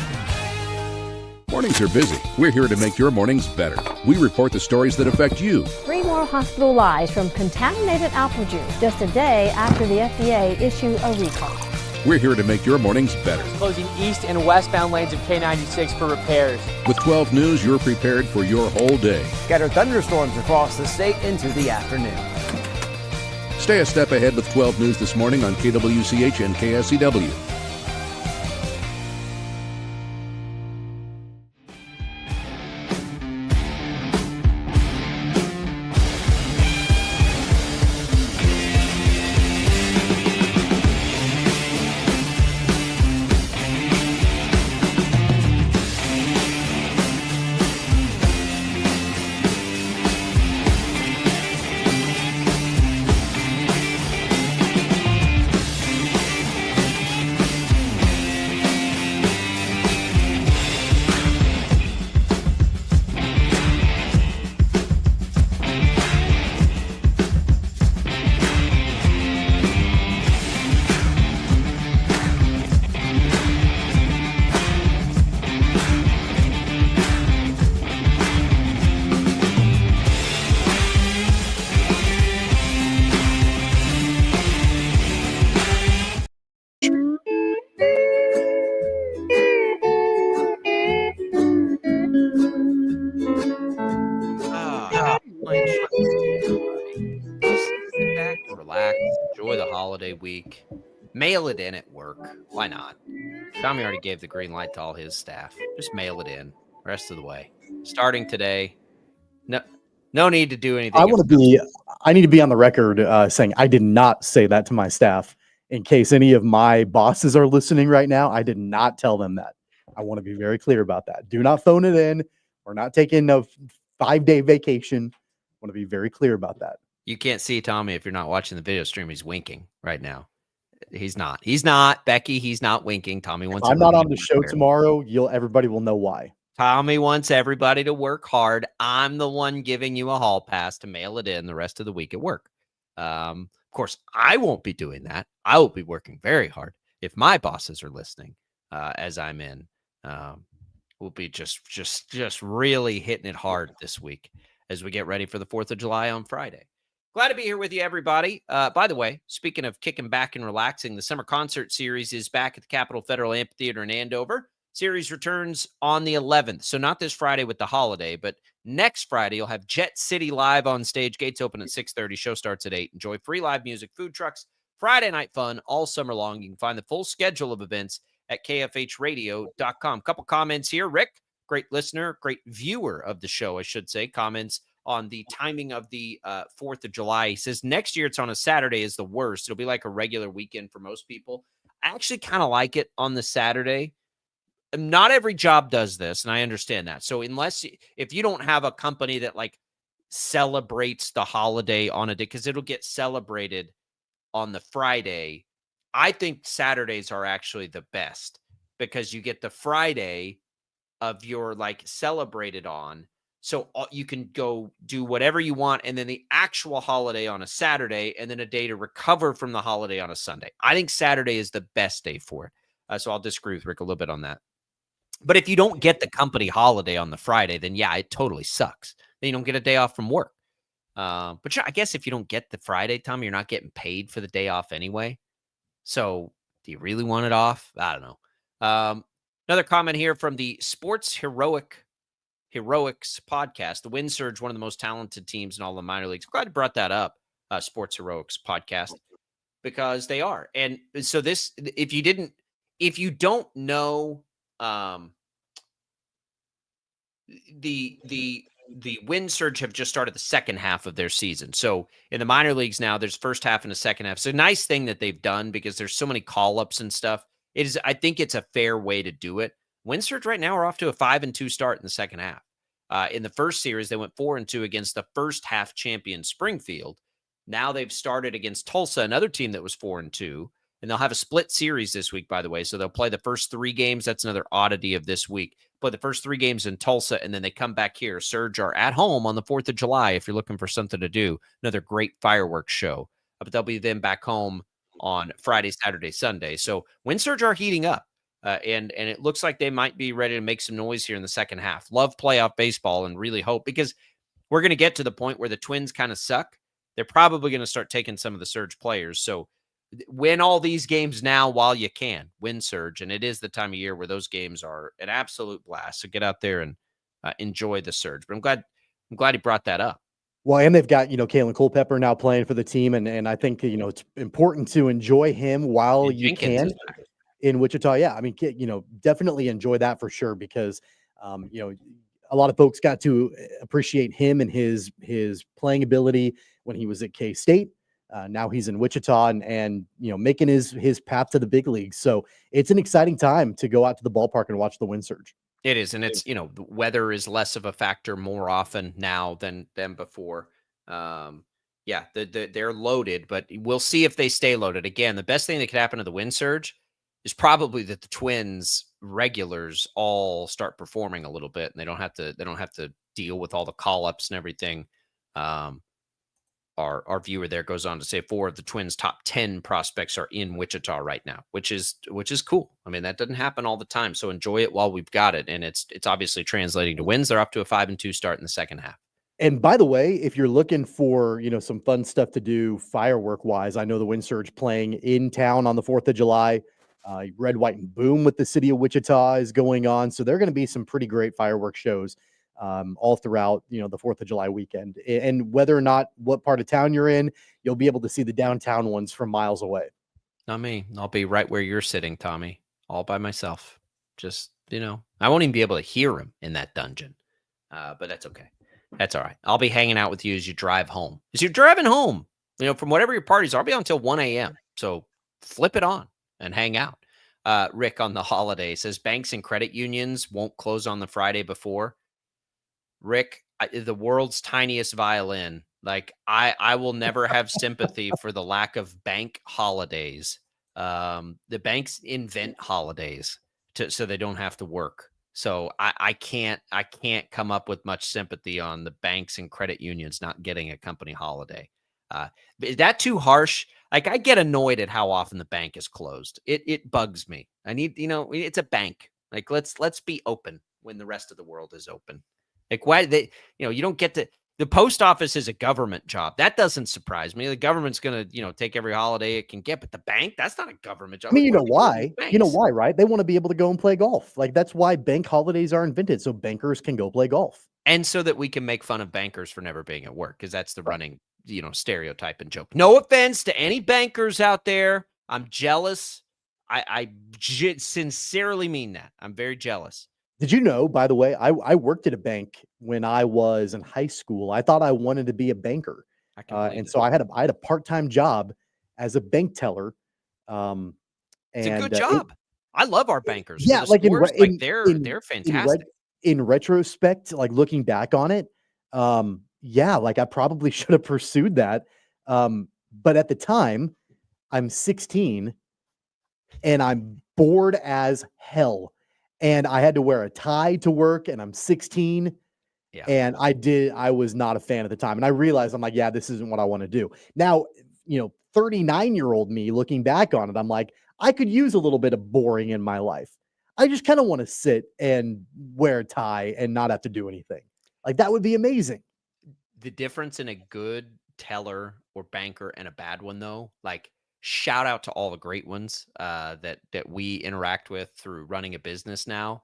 Mornings are busy. We're here to make your mornings better. We report the stories that affect you. 3 more hospital lies from contaminated apple juice just a day after the FDA issued a recall. We're here to make your mornings better. Closing east and westbound lanes of K96 for repairs. With 12 News, you're prepared for your whole day. Scattered thunderstorms across the state into the afternoon. Stay a step ahead with 12 News this morning on KWCH and KSCW. Relax, enjoy the holiday week, mail it in at work. Why not? Tommy already gave the green light to all his staff. Just mail it in rest of the way. Starting today, no need to do anything. I need to be on the record saying I did not say that to my staff. In case any of my bosses are listening right now, I did not tell them that. I want to be very clear about that. Do not phone it in. We're not taking a 5-day vacation. I want to be very clear about that. You can't see Tommy if you're not watching the video stream. He's winking right now. He's not. Becky, he's not winking. Tommy wants. I'm not on the show tomorrow. Everybody will know why. Tommy wants everybody to work hard. I'm the one giving you a hall pass to mail it in the rest of the week at work. Of course, I won't be doing that. I will be working very hard. If my bosses are listening, as I'm in, we'll be just really hitting it hard this week as we get ready for the 4th of July on Friday. Glad to be here with you, everybody. By the way, speaking of kicking back and relaxing, the summer concert series is back at the Capitol Federal Amphitheater in Andover. Series returns on the 11th, so not this Friday with the holiday, but next Friday you'll have Jet City live on stage. Gates open at 6:30. Show starts at 8. Enjoy free live music, food trucks, Friday night fun all summer long. You can find the full schedule of events at kfhradio.com. Couple comments here. Rick, great listener, great viewer of the show, I should say, comments on the timing of the 4th of July. He says next year it's on a Saturday is the worst. It'll be like a regular weekend for most people. I actually kind of like it on the Saturday. Not every job does this, and I understand that. So if you don't have a company that like celebrates the holiday on a day, because it'll get celebrated on the Friday, I think Saturdays are actually the best because you get the Friday of your like celebrated on. So you can go do whatever you want, and then the actual holiday on a Saturday, and then a day to recover from the holiday on a Sunday. I think Saturday is the best day for it. So I'll disagree with Rick a little bit on that. But if you don't get the company holiday on the Friday, then yeah, it totally sucks. Then you don't get a day off from work. But I guess if you don't get the Friday, Tom, you're not getting paid for the day off anyway. So do you really want it off? I don't know. Another comment here from the Sports Heroics podcast. The Wind Surge, one of the most talented teams in all the minor leagues. Glad you brought that up, Sports Heroics podcast, because they are. And so this, if you don't know, the Wind Surge have just started the second half of their season. So in the minor leagues now, there's first half and a second half. It's a nice thing that they've done because there's so many call-ups and stuff. I think it's a fair way to do it. Wind Surge right now are off to a 5-2 start in the second half. In the first series, they went 4-2 against the first half champion Springfield. Now they've started against Tulsa, another team that was 4-2. And they'll have a split series this week, by the way. So they'll play the first 3 games. That's another oddity of this week. Play the first 3 games in Tulsa, and then they come back here. Surge are at home on the 4th of July if you're looking for something to do. Another great fireworks show. But they'll be then back home on Friday, Saturday, Sunday. So Wind Surge are heating up. And it looks like they might be ready to make some noise here in the second half. Love playoff baseball and really hope, because we're going to get to the point where the Twins kind of suck. They're probably going to start taking some of the Surge players. So win all these games now while you can. Wind Surge, and it is the time of year where those games are an absolute blast. So get out there and enjoy the Surge. But I'm glad he brought that up. Well, and they've got, Kalen Culpepper now playing for the team, and I think, it's important to enjoy him while you can in Wichita. Yeah, I mean, definitely enjoy that for sure, because, a lot of folks got to appreciate him and his playing ability when he was at K-State. Now he's in Wichita and making his path to the big leagues. So it's an exciting time to go out to the ballpark and watch the Wind Surge. It is, and it's the weather is less of a factor more often now than before. They're loaded, but we'll see if they stay loaded. Again, the best thing that could happen to the Wind Surge is probably that the Twins regulars all start performing a little bit, and they don't have to deal with all the call-ups and everything. Our viewer there goes on to say 4 of the Twins' top 10 prospects are in Wichita right now, which is cool. I mean, that doesn't happen all the time. So enjoy it while we've got it. And it's obviously translating to wins. They're up to a 5-2 start in the second half. And by the way, if you're looking for, some fun stuff to do firework wise, I know the Wind Surge playing in town on the 4th of July. Red, White, and Boom with the city of Wichita is going on. So there are going to be some pretty great fireworks shows all throughout, the 4th of July weekend. And whether or not what part of town you're in, you'll be able to see the downtown ones from miles away. Not me. I'll be right where you're sitting, Tommy, all by myself. Just, I won't even be able to hear him in that dungeon. But that's okay. That's all right. I'll be hanging out with you as you drive home. As you're driving home, from whatever your parties are, I'll be on until 1 a.m. So flip it on and hang out. Rick on the holiday says banks and credit unions won't close on the Friday before. Rick, the world's tiniest violin. Like I will never have sympathy for the lack of bank holidays. The banks invent holidays so they don't have to work. So I can't come up with much sympathy on the banks and credit unions not getting a company holiday. Is that too harsh? Like, I get annoyed at how often the bank is closed. It bugs me. I need, it's a bank. Like, let's be open when the rest of the world is open. Like, why you don't get to. The post office is a government job. That doesn't surprise me. The government's going to, take every holiday it can get, but the bank, that's not a government job. I mean, you know why? You know why, right? They want to be able to go and play golf. Like, that's why bank holidays are invented, so bankers can go play golf. And so that we can make fun of bankers for never being at work, because that's the running, stereotype and joke. No offense to any bankers out there. I'm jealous. I sincerely mean that. I'm very jealous. Did you know, by the way, I worked at a bank when I was in high school. I thought I wanted to be a banker. And so I had a part-time job as a bank teller. It's a good job. I love our bankers. Yeah, like they're fantastic. In retrospect, like looking back on it, like I probably should have pursued that. But at the time, I'm 16 and I'm bored as hell. and I had to wear a tie to work, and I'm 16. Yeah. And I was not a fan at the time. And I realized, I'm like, yeah, this isn't what I want to do. Now, 39-year-old me looking back on it, I'm like, I could use a little bit of boring in my life. I just kind of want to sit and wear a tie and not have to do anything. Like, that would be amazing. The difference in a good teller or banker and a bad one, though, like, shout out to all the great ones that we interact with through running a business now.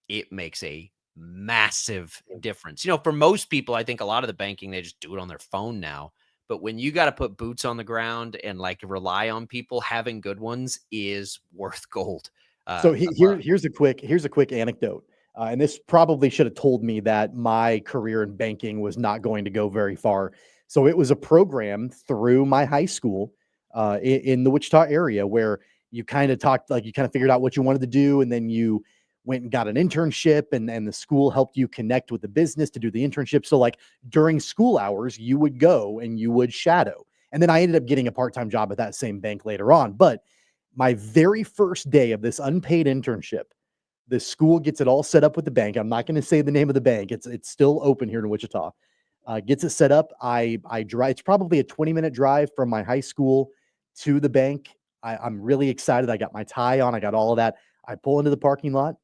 It makes a massive difference. For most people, I think a lot of the banking, they just do it on their phone now. But when you got to put boots on the ground and like rely on people, having good ones is worth gold. So here's a quick anecdote. And this probably should have told me that my career in banking was not going to go very far. So it was a program through my high school in the Wichita area where you kind of figured out what you wanted to do, and then you went and got an internship, and the school helped you connect with the business to do the internship. So like during school hours, you would go and you would shadow. And then I ended up getting a part-time job at that same bank later on. But my very first day of this unpaid internship, the school gets it all set up with the bank. I'm not going to say the name of the bank. It's still open here in Wichita. Gets it set up. I drive. It's probably a 20-minute drive from my high school to the bank. I'm really excited. I got my tie on. I got all of that. I pull into the parking lot.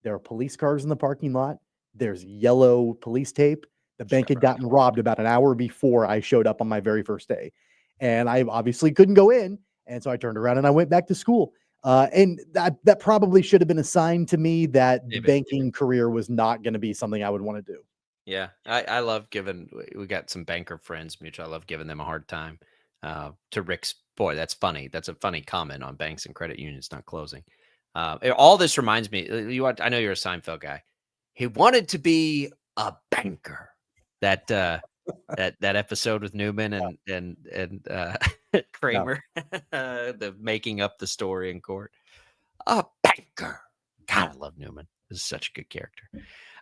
There are police cars in the parking lot. There's yellow police tape. The bank had gotten robbed about an hour before I showed up on my very first day. And I obviously couldn't go in. And so I turned around and I went back to school. And that probably should have been a sign to me that the banking career was not going to be something I would want to do. Yeah. I love giving, we got some banker friends, mutual. I love giving them a hard time. To Rick's, boy, that's funny. That's a funny comment on banks and credit unions not closing. All this reminds me, I know you're a Seinfeld guy. He wanted to be a banker. That episode with Newman and Kramer, the making up the story in court. A banker. God, I love Newman. This is such a good character.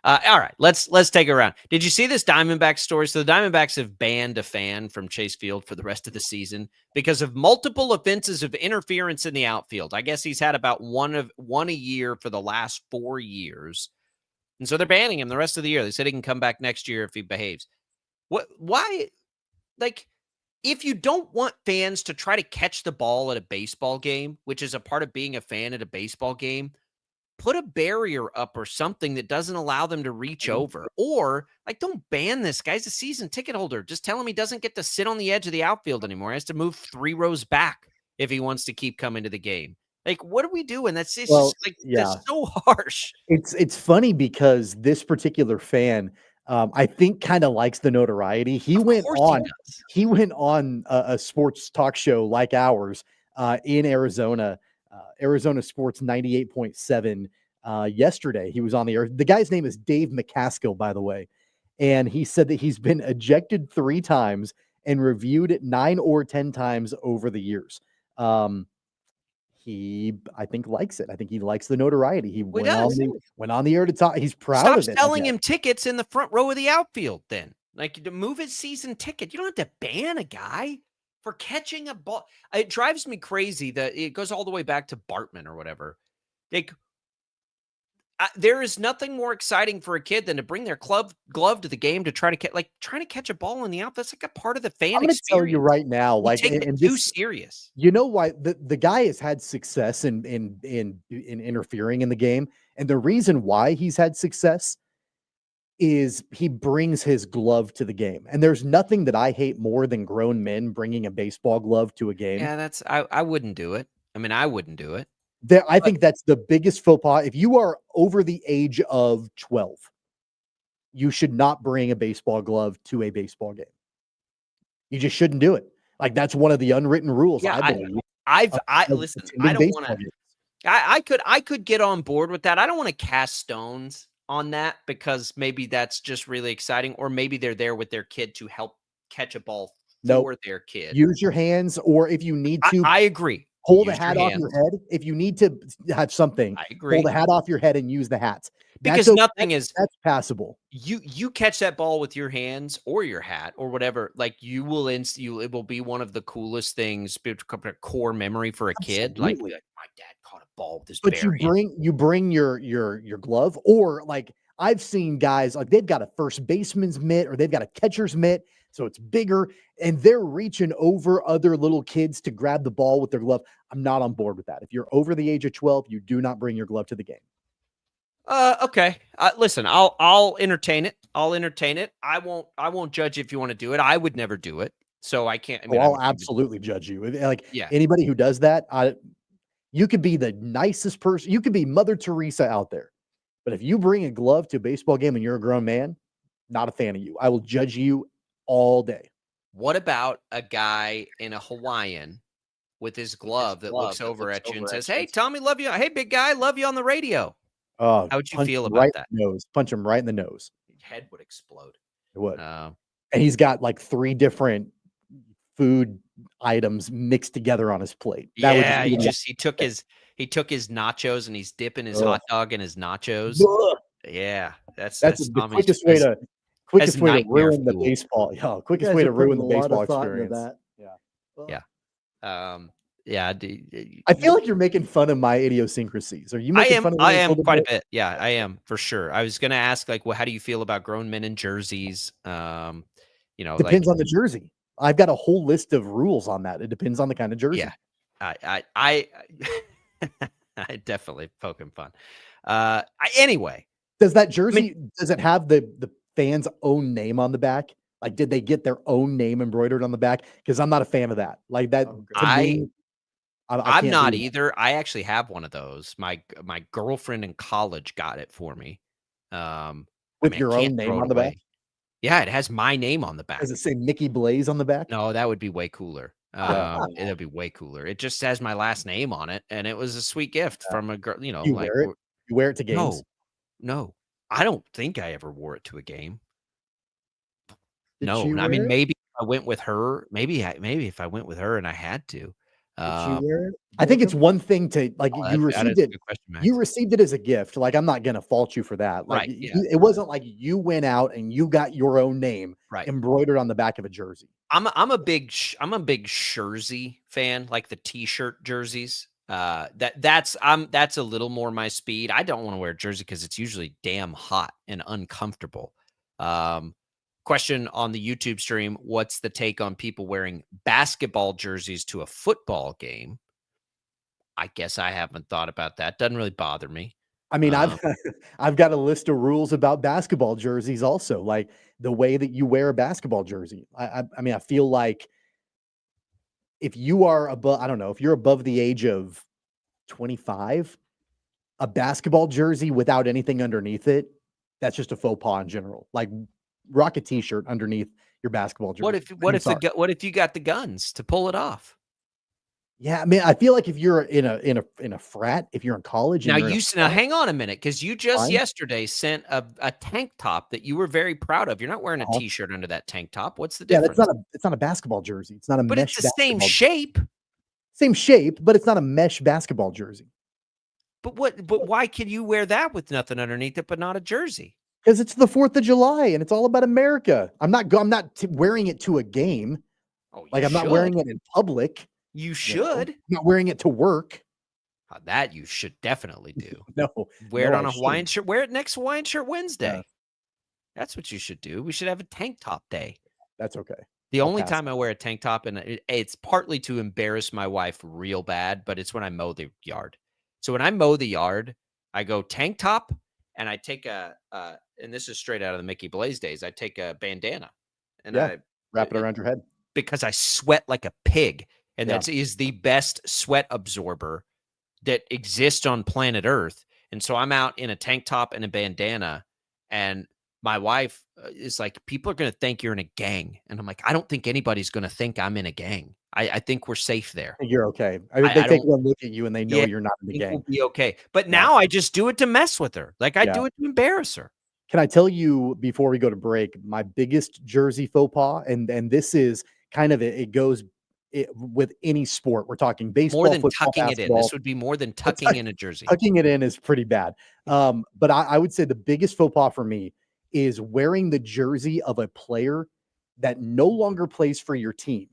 All right, let's take it around. Did you see this Diamondbacks story? So the Diamondbacks have banned a fan from Chase Field for the rest of the season because of multiple offenses of interference in the outfield. I guess he's had about one a year for the last 4 years. And so they're banning him the rest of the year. They said he can come back next year if he behaves. Why? Like, if you don't want fans to try to catch the ball at a baseball game, which is a part of being a fan at a baseball game, put a barrier up or something that doesn't allow them to reach over. Or, like, don't ban this guy. He's a season ticket holder. Just tell him he doesn't get to sit on the edge of the outfield anymore. He has to move 3 rows back if he wants to keep coming to the game. Like, what are we doing? That's just that's so harsh. It's funny because this particular fan, I think, kind of likes the notoriety. He went on a sports talk show like ours in Arizona. Arizona Sports 98.7 yesterday. He was on the air. The guy's name is Dave McCaskill, by the way. And he said that he's been ejected 3 times and reviewed it 9 or 10 times over the years. He, I think, likes it. I think he likes the notoriety. He went on the air to talk. He's proud of it. Stop selling him tickets in the front row of the outfield then. Like, to move his season ticket. You don't have to ban a guy for catching a ball. It drives me crazy that it goes all the way back to Bartman or whatever. Like, there is nothing more exciting for a kid than to bring their glove to the game to try to catch a ball in the outfield. That's like a part of the fan experience. I'm going to tell you right now, like, take it too serious. You know why? The guy has had success in interfering in the game, and the reason why he's had success is he brings his glove to the game. And there's nothing that I hate more than grown men bringing a baseball glove to a game. Yeah, I wouldn't do it. I mean, I wouldn't do it. I think that's the biggest faux pas. If you are over the age of 12, you should not bring a baseball glove to a baseball game. You just shouldn't do it. Like, that's one of the unwritten rules. Yeah, I believe. Listen, I don't want to. I could get on board with that. I don't want to cast stones on that because maybe that's just really exciting, or maybe they're there with their kid to help catch a ball for their kid. Use your hands, or if you need to. I agree. Hold the hat off your head. If you need to have something, I agree. Hold the hat off your head and use the hat. Because that's passable. You catch that ball with your hands or your hat or whatever, like it will be one of the coolest things, a core memory for a kid. Like, my dad caught a ball with his But bare hand. you bring your glove, or like I've seen guys like they've got a first baseman's mitt or they've got a catcher's mitt, so it's bigger, and they're reaching over other little kids to grab the ball with their glove. I'm not on board with that. If you're over the age of 12, you do not bring your glove to the game. Okay. Listen, I'll entertain it. I'll entertain it. I won't judge if you want to do it. I would never do it. So I can't. I mean, I'll absolutely judge you. Like yeah. Anybody who does that, you could be the nicest person. You could be Mother Teresa out there. But if you bring a glove to a baseball game and you're a grown man, not a fan of you. I will judge you all day. What about a guy in a Hawaiian with his glove that looks over at you and says, "Hey, Tommy, love you. Hey, big guy, love you on the radio." How would you feel about that? Punch him right in the nose. Your head would explode. It would. And he's got like 3 different food items mixed together on his plate. He took his nachos and he's dipping his hot dog in his nachos. Ugh. Yeah, that's the quickest way to ruin the baseball. Yeah, quickest way to ruin the baseball experience. I feel like you're making fun of my idiosyncrasies. Are you making fun of me? I am quite a bit. Yeah, I am for sure. I was going to ask, like, well, how do you feel about grown men in jerseys? Depends on the jersey. I've got a whole list of rules on that. It depends on the kind of jersey. Yeah, I definitely poking fun. Anyway, does that jersey does it have the fan's own name on the back? Like, did they get their own name embroidered on the back? Because I'm not a fan of that. Like that. I'm not either. I actually have one of those. My girlfriend in college got it for me. With your own name on the back? Yeah, it has my name on the back. Does it say Mickey Blaze on the back? No, that would be way cooler. It'd be way cooler. It just has my last name on it, and it was a sweet gift from a girl. You wear it to games? No, I don't think I ever wore it to a game. Did Maybe I went with her. Maybe if I went with her and I had to. Did she wear it? I think it's one thing to you received it. You received it as a gift. Like, I'm not gonna fault you for that. Like, it wasn't like you went out and you got your own name embroidered on the back of a jersey. I'm a big jersey fan, like the t-shirt jerseys. That's a little more my speed. I don't want to wear a jersey because it's usually damn hot and uncomfortable. Question on the YouTube stream: what's the take on people wearing basketball jerseys to a football game? I guess I haven't thought about that. Doesn't really bother me. I mean, I've got a list of rules about basketball jerseys also, like the way that you wear a basketball jersey. I mean, I feel like if you are above, I don't know, if you're above the age of 25, a basketball jersey without anything underneath it, that's just a faux pas in general. Like, rock a t-shirt underneath your basketball jersey. What if you got the guns to pull it off? Yeah, I mean, I feel like if you're in a frat, if you're in college, now hang on a minute, because you just yesterday sent a tank top that you were very proud of. You're not wearing a t-shirt under that tank top. What's the difference? Yeah, it's not a basketball jersey. It's not a but mesh. It's the same shape. Same shape, but it's not a mesh basketball jersey. But why can you wear that with nothing underneath it, but not a jersey? Because it's the 4th of July and it's all about America. I'm not wearing it to a game. I'm not wearing it in public. You should. I'm not wearing it to work. That you should definitely do. Wear it on a Hawaiian shirt. Wear it next Hawaiian Shirt Wednesday. Yeah. That's what you should do. We should have a tank top day. That's okay. The only time I wear a tank top, and it's partly to embarrass my wife real bad, but it's when I mow the yard. So when I mow the yard, I go tank top, and I take and this is straight out of the Mickey Blaze days, I take a bandana and I wrap it around your head because I sweat like a pig. And that is the best sweat absorber that exists on planet Earth. And so I'm out in a tank top and a bandana, and my wife is like, people are going to think you're in a gang. And I'm like, I don't think anybody's going to think I'm in a gang. I think we're safe there. You're okay. They take one look at you and they know you're not in the gang. We'll be okay. But now I just do it to mess with her. Like I do it to embarrass her. Can I tell you before we go to break, my biggest jersey faux pas, and this is kind of it goes with any sport. We're talking baseball, more than football, tucking basketball. It in. This would be more than tucking in a jersey. Tucking it in is pretty bad. But I would say the biggest faux pas for me is wearing the jersey of a player that no longer plays for your team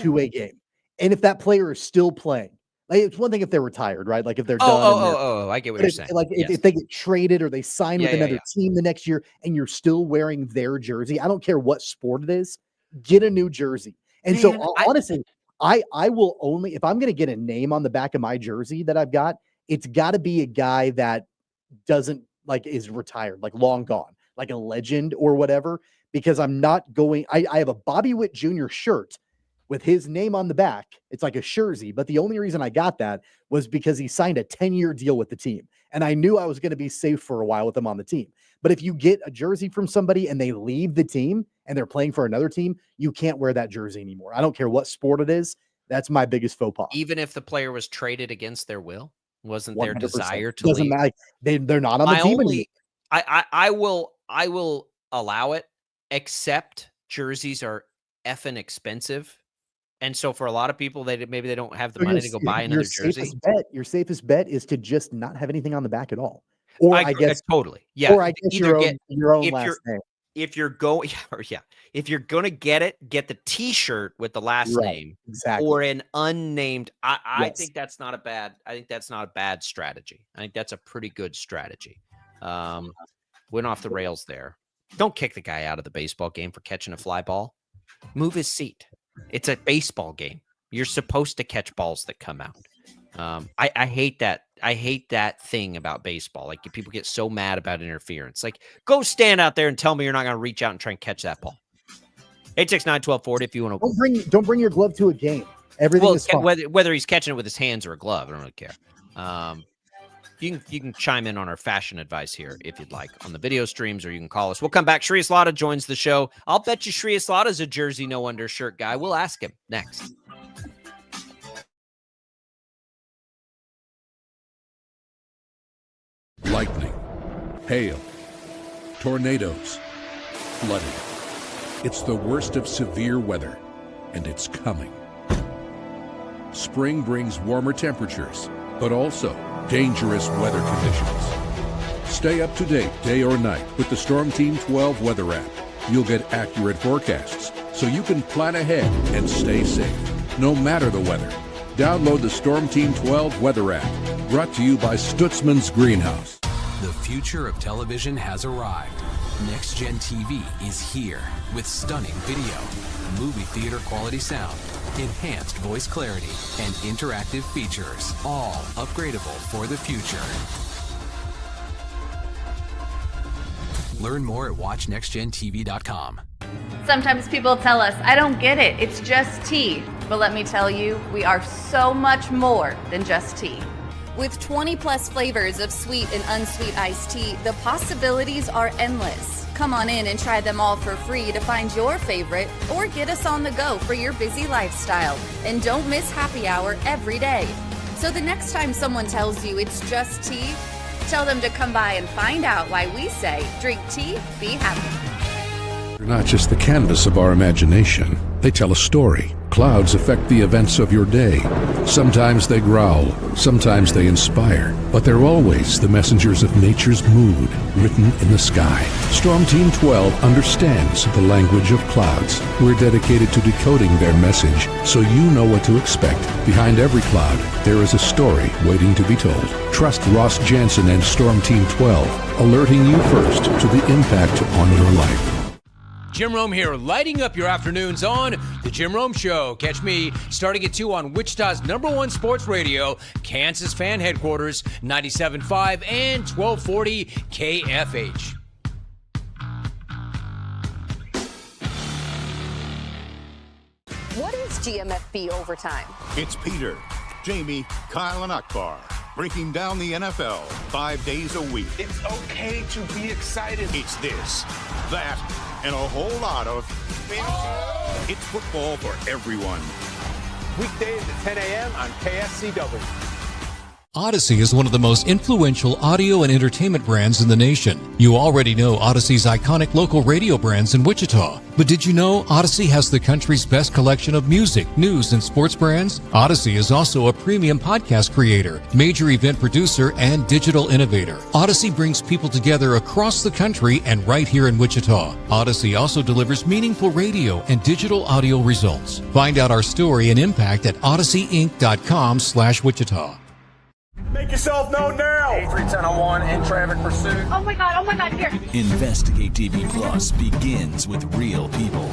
to a game. And if that player is still playing, Like, it's one thing if they're retired, right? Like if they're done. I get what you're saying. Like if they get traded or they sign with another team the next year and you're still wearing their jersey, I don't care what sport it is, get a new jersey. And honestly, I will only, if I'm going to get a name on the back of my jersey that I've got, it's got to be a guy that doesn't is retired, like long gone, like a legend or whatever, because I'm not going, I have a Bobby Witt Jr. shirt with his name on the back. It's like a jersey, but the only reason I got that was because he signed a 10-year deal with the team. And I knew I was going to be safe for a while with him on the team. But if you get a jersey from somebody and they leave the team and they're playing for another team, you can't wear that jersey anymore. I don't care what sport it is. That's my biggest faux pas. Even if the player was traded against their will, wasn't their 100%. desire to Doesn't leave. matter. They're not on the team anymore. I will allow it, except jerseys are effing expensive. And so for a lot of people, maybe they don't have the money to go buy another jersey. Your safest bet is to just not have anything on the back at all. Or I guess totally. Yeah. Or I guess your own last name. If you're going to get it, get the T-shirt with the last name, exactly, or an unnamed. I think that's not a bad. I think that's not a bad strategy. I think that's a pretty good strategy. Went off the rails there. Don't kick the guy out of the baseball game for catching a fly ball. Move his seat. It's a baseball game. You're supposed to catch balls that come out. I hate that. I hate that thing about baseball. Like people get so mad about interference. Like, go stand out there and tell me you're not going to reach out and try and catch that ball. 869-1240 if you want to. Don't bring your glove to a game. Everything is fine. Whether he's catching it with his hands or a glove, I don't really care. You can chime in on our fashion advice here if you'd like on the video streams, or you can call us. We'll come back. Shreyas Laddha joins the show. I'll bet you Shreyas Laddha is a jersey no undershirt guy. We'll ask him next. Lightning, hail, tornadoes, flooding. It's the worst of severe weather, and it's coming. Spring brings warmer temperatures, but also dangerous weather conditions. Stay up to date day or night with the Storm Team 12 weather app. You'll get accurate forecasts, so you can plan ahead and stay safe, no matter the weather. Download the Storm Team 12 weather app, brought to you by Stutzman's Greenhouse. The future of television has arrived. Next Gen TV is here with stunning video, movie theater quality sound, enhanced voice clarity, and interactive features, all upgradable for the future. Learn more at watchnextgentv.com. Sometimes people tell us, I don't get it, it's just tea. But let me tell you, we are so much more than just tea. With 20 plus flavors of sweet and unsweet iced tea, the possibilities are endless. Come on in and try them all for free to find your favorite, or get us on the go for your busy lifestyle. And don't miss happy hour every day. So the next time someone tells you it's just tea, tell them to come by and find out why we say, drink tea, be happy. They're not just the canvas of our imagination. They tell a story. Clouds affect the events of your day. Sometimes they growl, sometimes they inspire, but they're always the messengers of nature's mood, written in the sky. Storm Team 12 understands the language of clouds. We're dedicated to decoding their message, so you know what to expect. Behind every cloud, there is a story waiting to be told. Trust Ross Jansen and Storm Team 12, alerting you first to the impact on your life. Jim Rome here, lighting up your afternoons on The Jim Rome Show. Catch me starting at 2 on Wichita's #1 sports radio, Kansas Fan Headquarters, 97.5 and 1240 KFH. What is GMFB Overtime? It's Peter, Jamie, Kyle, and Akbar breaking down the NFL 5 days a week. It's okay to be excited. It's this, that, and a whole lot of fantasy. It's football for everyone. Weekdays at 10 a.m. on KSCW. Odyssey is one of the most influential audio and entertainment brands in the nation. You already know Odyssey's iconic local radio brands in Wichita. But did you know Odyssey has the country's best collection of music, news, and sports brands? Odyssey is also a premium podcast creator, major event producer, and digital innovator. Odyssey brings people together across the country and right here in Wichita. Odyssey also delivers meaningful radio and digital audio results. Find out our story and impact at odysseyinc.com/Wichita. Make yourself known now. 831001 in traffic pursuit. Oh my God, here. Investigate TV Plus begins with real people.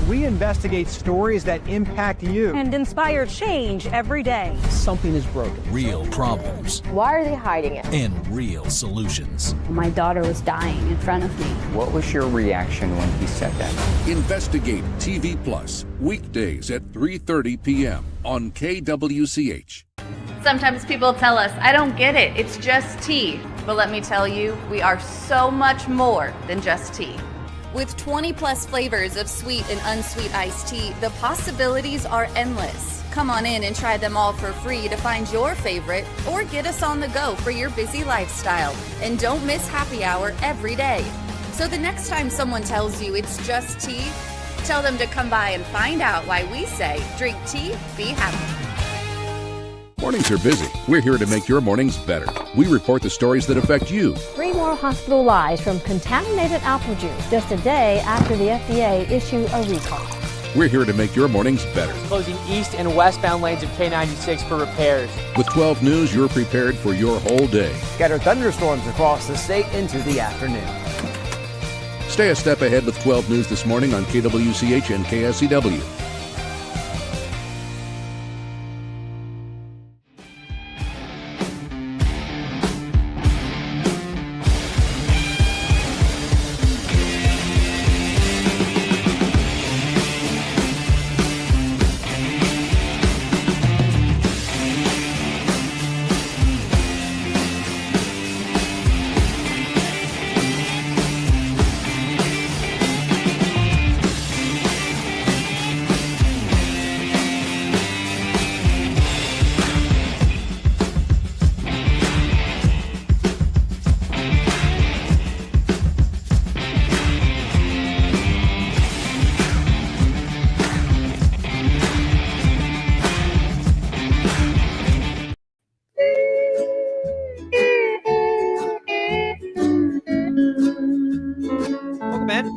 We investigate stories that impact you. And inspire change every day. Something is broken. Real problems. Why are they hiding it? And real solutions. My daughter was dying in front of me. What was your reaction when he said that? Investigate TV Plus, weekdays at 3:30 p.m. on KWCH. Sometimes people tell us, I don't get it, it's just tea. But let me tell you, we are so much more than just tea. With 20 plus flavors of sweet and unsweet iced tea, the possibilities are endless. Come on in and try them all for free to find your favorite, or get us on the go for your busy lifestyle. And don't miss happy hour every day. So the next time someone tells you it's just tea, tell them to come by and find out why we say, drink tea, be happy. Mornings are busy. We're here to make your mornings better. We report the stories that affect you. 3 more hospital lies from contaminated apple juice just a day after the FDA issued a recall. We're here to make your mornings better. Closing east and westbound lanes of K96 for repairs. With 12 News, you're prepared for your whole day. Scattered thunderstorms across the state into the afternoon. Stay a step ahead with 12 News this morning on KWCH and KSCW.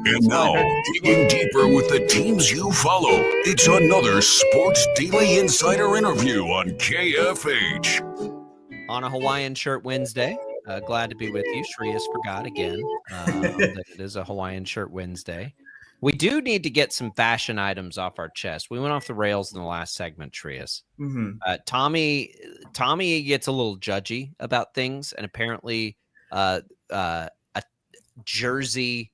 And now, digging deeper with the teams you follow, it's another Sports Daily Insider interview on KFH. On a Hawaiian Shirt Wednesday, glad to be with you. Shreyas forgot again that it is a Hawaiian Shirt Wednesday. We do need to get some fashion items off our chest. We went off the rails in the last segment, Shreyas. Tommy gets a little judgy about things, and apparently a jersey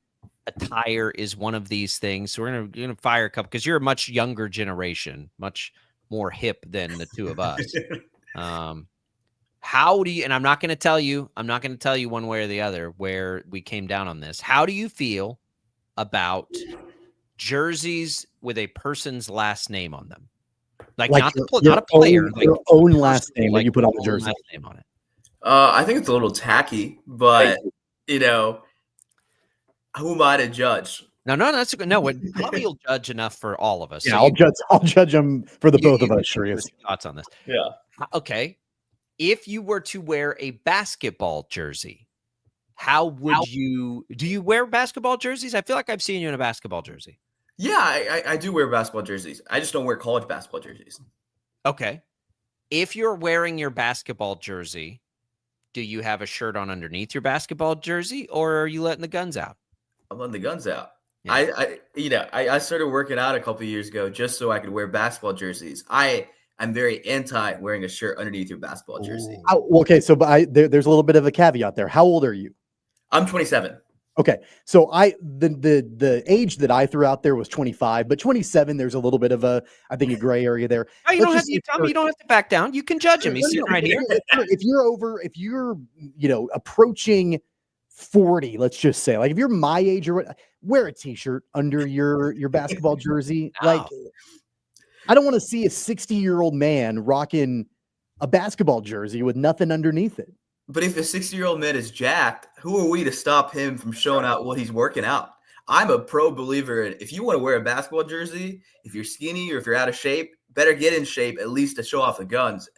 attire is one of these things. So we're gonna fire a couple, because you're a much younger generation, much more hip than the two of us. How do you, and I'm not going to tell you one way or the other where we came down on this. How do you feel about jerseys with a person's last name on them? Like not a player, like your own last name that you put on the jersey. Last name on it. I think it's a little tacky, but who am I to judge? No, that's no. Tommy will judge enough for all of us. Yeah, so I'll judge him for the both of us. Shreyas. Thoughts on this? Yeah. Okay. If you were to wear a basketball jersey, how would you? Do you wear basketball jerseys? I feel like I've seen you in a basketball jersey. Yeah, I do wear basketball jerseys. I just don't wear college basketball jerseys. Okay. If you're wearing your basketball jersey, do you have a shirt on underneath your basketball jersey, or are you letting the guns out? I'm letting the guns out. Yeah. I started working out a couple of years ago just so I could wear basketball jerseys. I'm very anti wearing a shirt underneath your basketball jersey. Oh, okay, so there's a little bit of a caveat there. How old are you? I'm 27. Okay, so the age that I threw out there was 25, but 27, there's a little bit of a gray area there. Oh, you don't have to back down. You can judge him. He's sitting right here. If you're approaching 40, let's just say, like if you're my age or what, wear a t-shirt under your basketball jersey. No. Like, I don't want to see a 60-year-old man rocking a basketball jersey with nothing underneath it. But if a 60-year-old man is jacked, who are we to stop him from showing out what he's working out? I'm a pro believer in if you want to wear a basketball jersey, if you're skinny or if you're out of shape, better get in shape at least to show off the guns.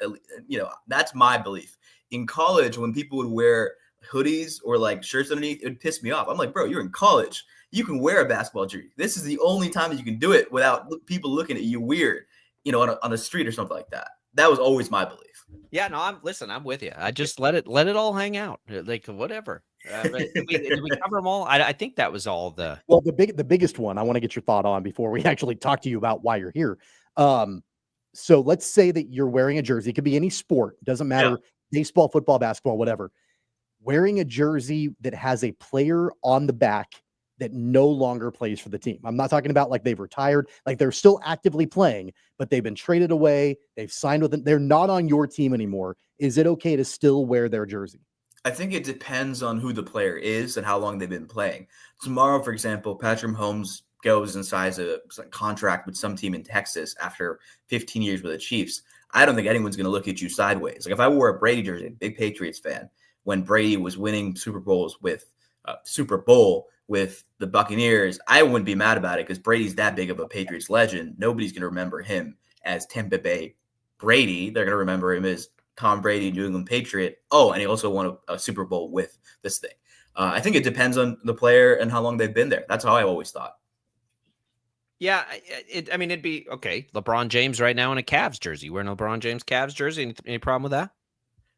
That's my belief. In college, when people would wear hoodies or like shirts underneath, it would piss me off. I'm like, bro, you're in college. You can wear a basketball jersey. This is the only time that you can do it without people looking at you weird, on the street or something like that. That was always my belief. Yeah, no, I'm with you. I just let it all hang out, like whatever. Did we cover them all? I think that was all the. Well, the biggest one I want to get your thought on before we actually talk to you about why you're here. So let's say that you're wearing a jersey. It could be any sport. Doesn't matter. Baseball, football, basketball, whatever. Wearing a jersey that has a player on the back that no longer plays for the team. I'm not talking about like they've retired, like they're still actively playing, but they've been traded away. They've signed with them. They're not on your team anymore. Is it okay to still wear their jersey? I think it depends on who the player is and how long they've been playing. Tomorrow, for example, Patrick Mahomes goes and signs a contract with some team in Texas after 15 years with the Chiefs. I don't think anyone's going to look at you sideways. Like if I wore a Brady jersey, big Patriots fan, when Brady was winning Super Bowl with the Buccaneers, I wouldn't be mad about it because Brady's that big of a Patriots legend. Nobody's going to remember him as Tampa Bay Brady. They're going to remember him as Tom Brady, New England Patriot. Oh, and he also won a Super Bowl with this thing. I think it depends on the player and how long they've been there. That's how I always thought. Yeah, it'd be okay. LeBron James right now in a Cavs jersey. Wearing a LeBron James Cavs jersey. Any problem with that?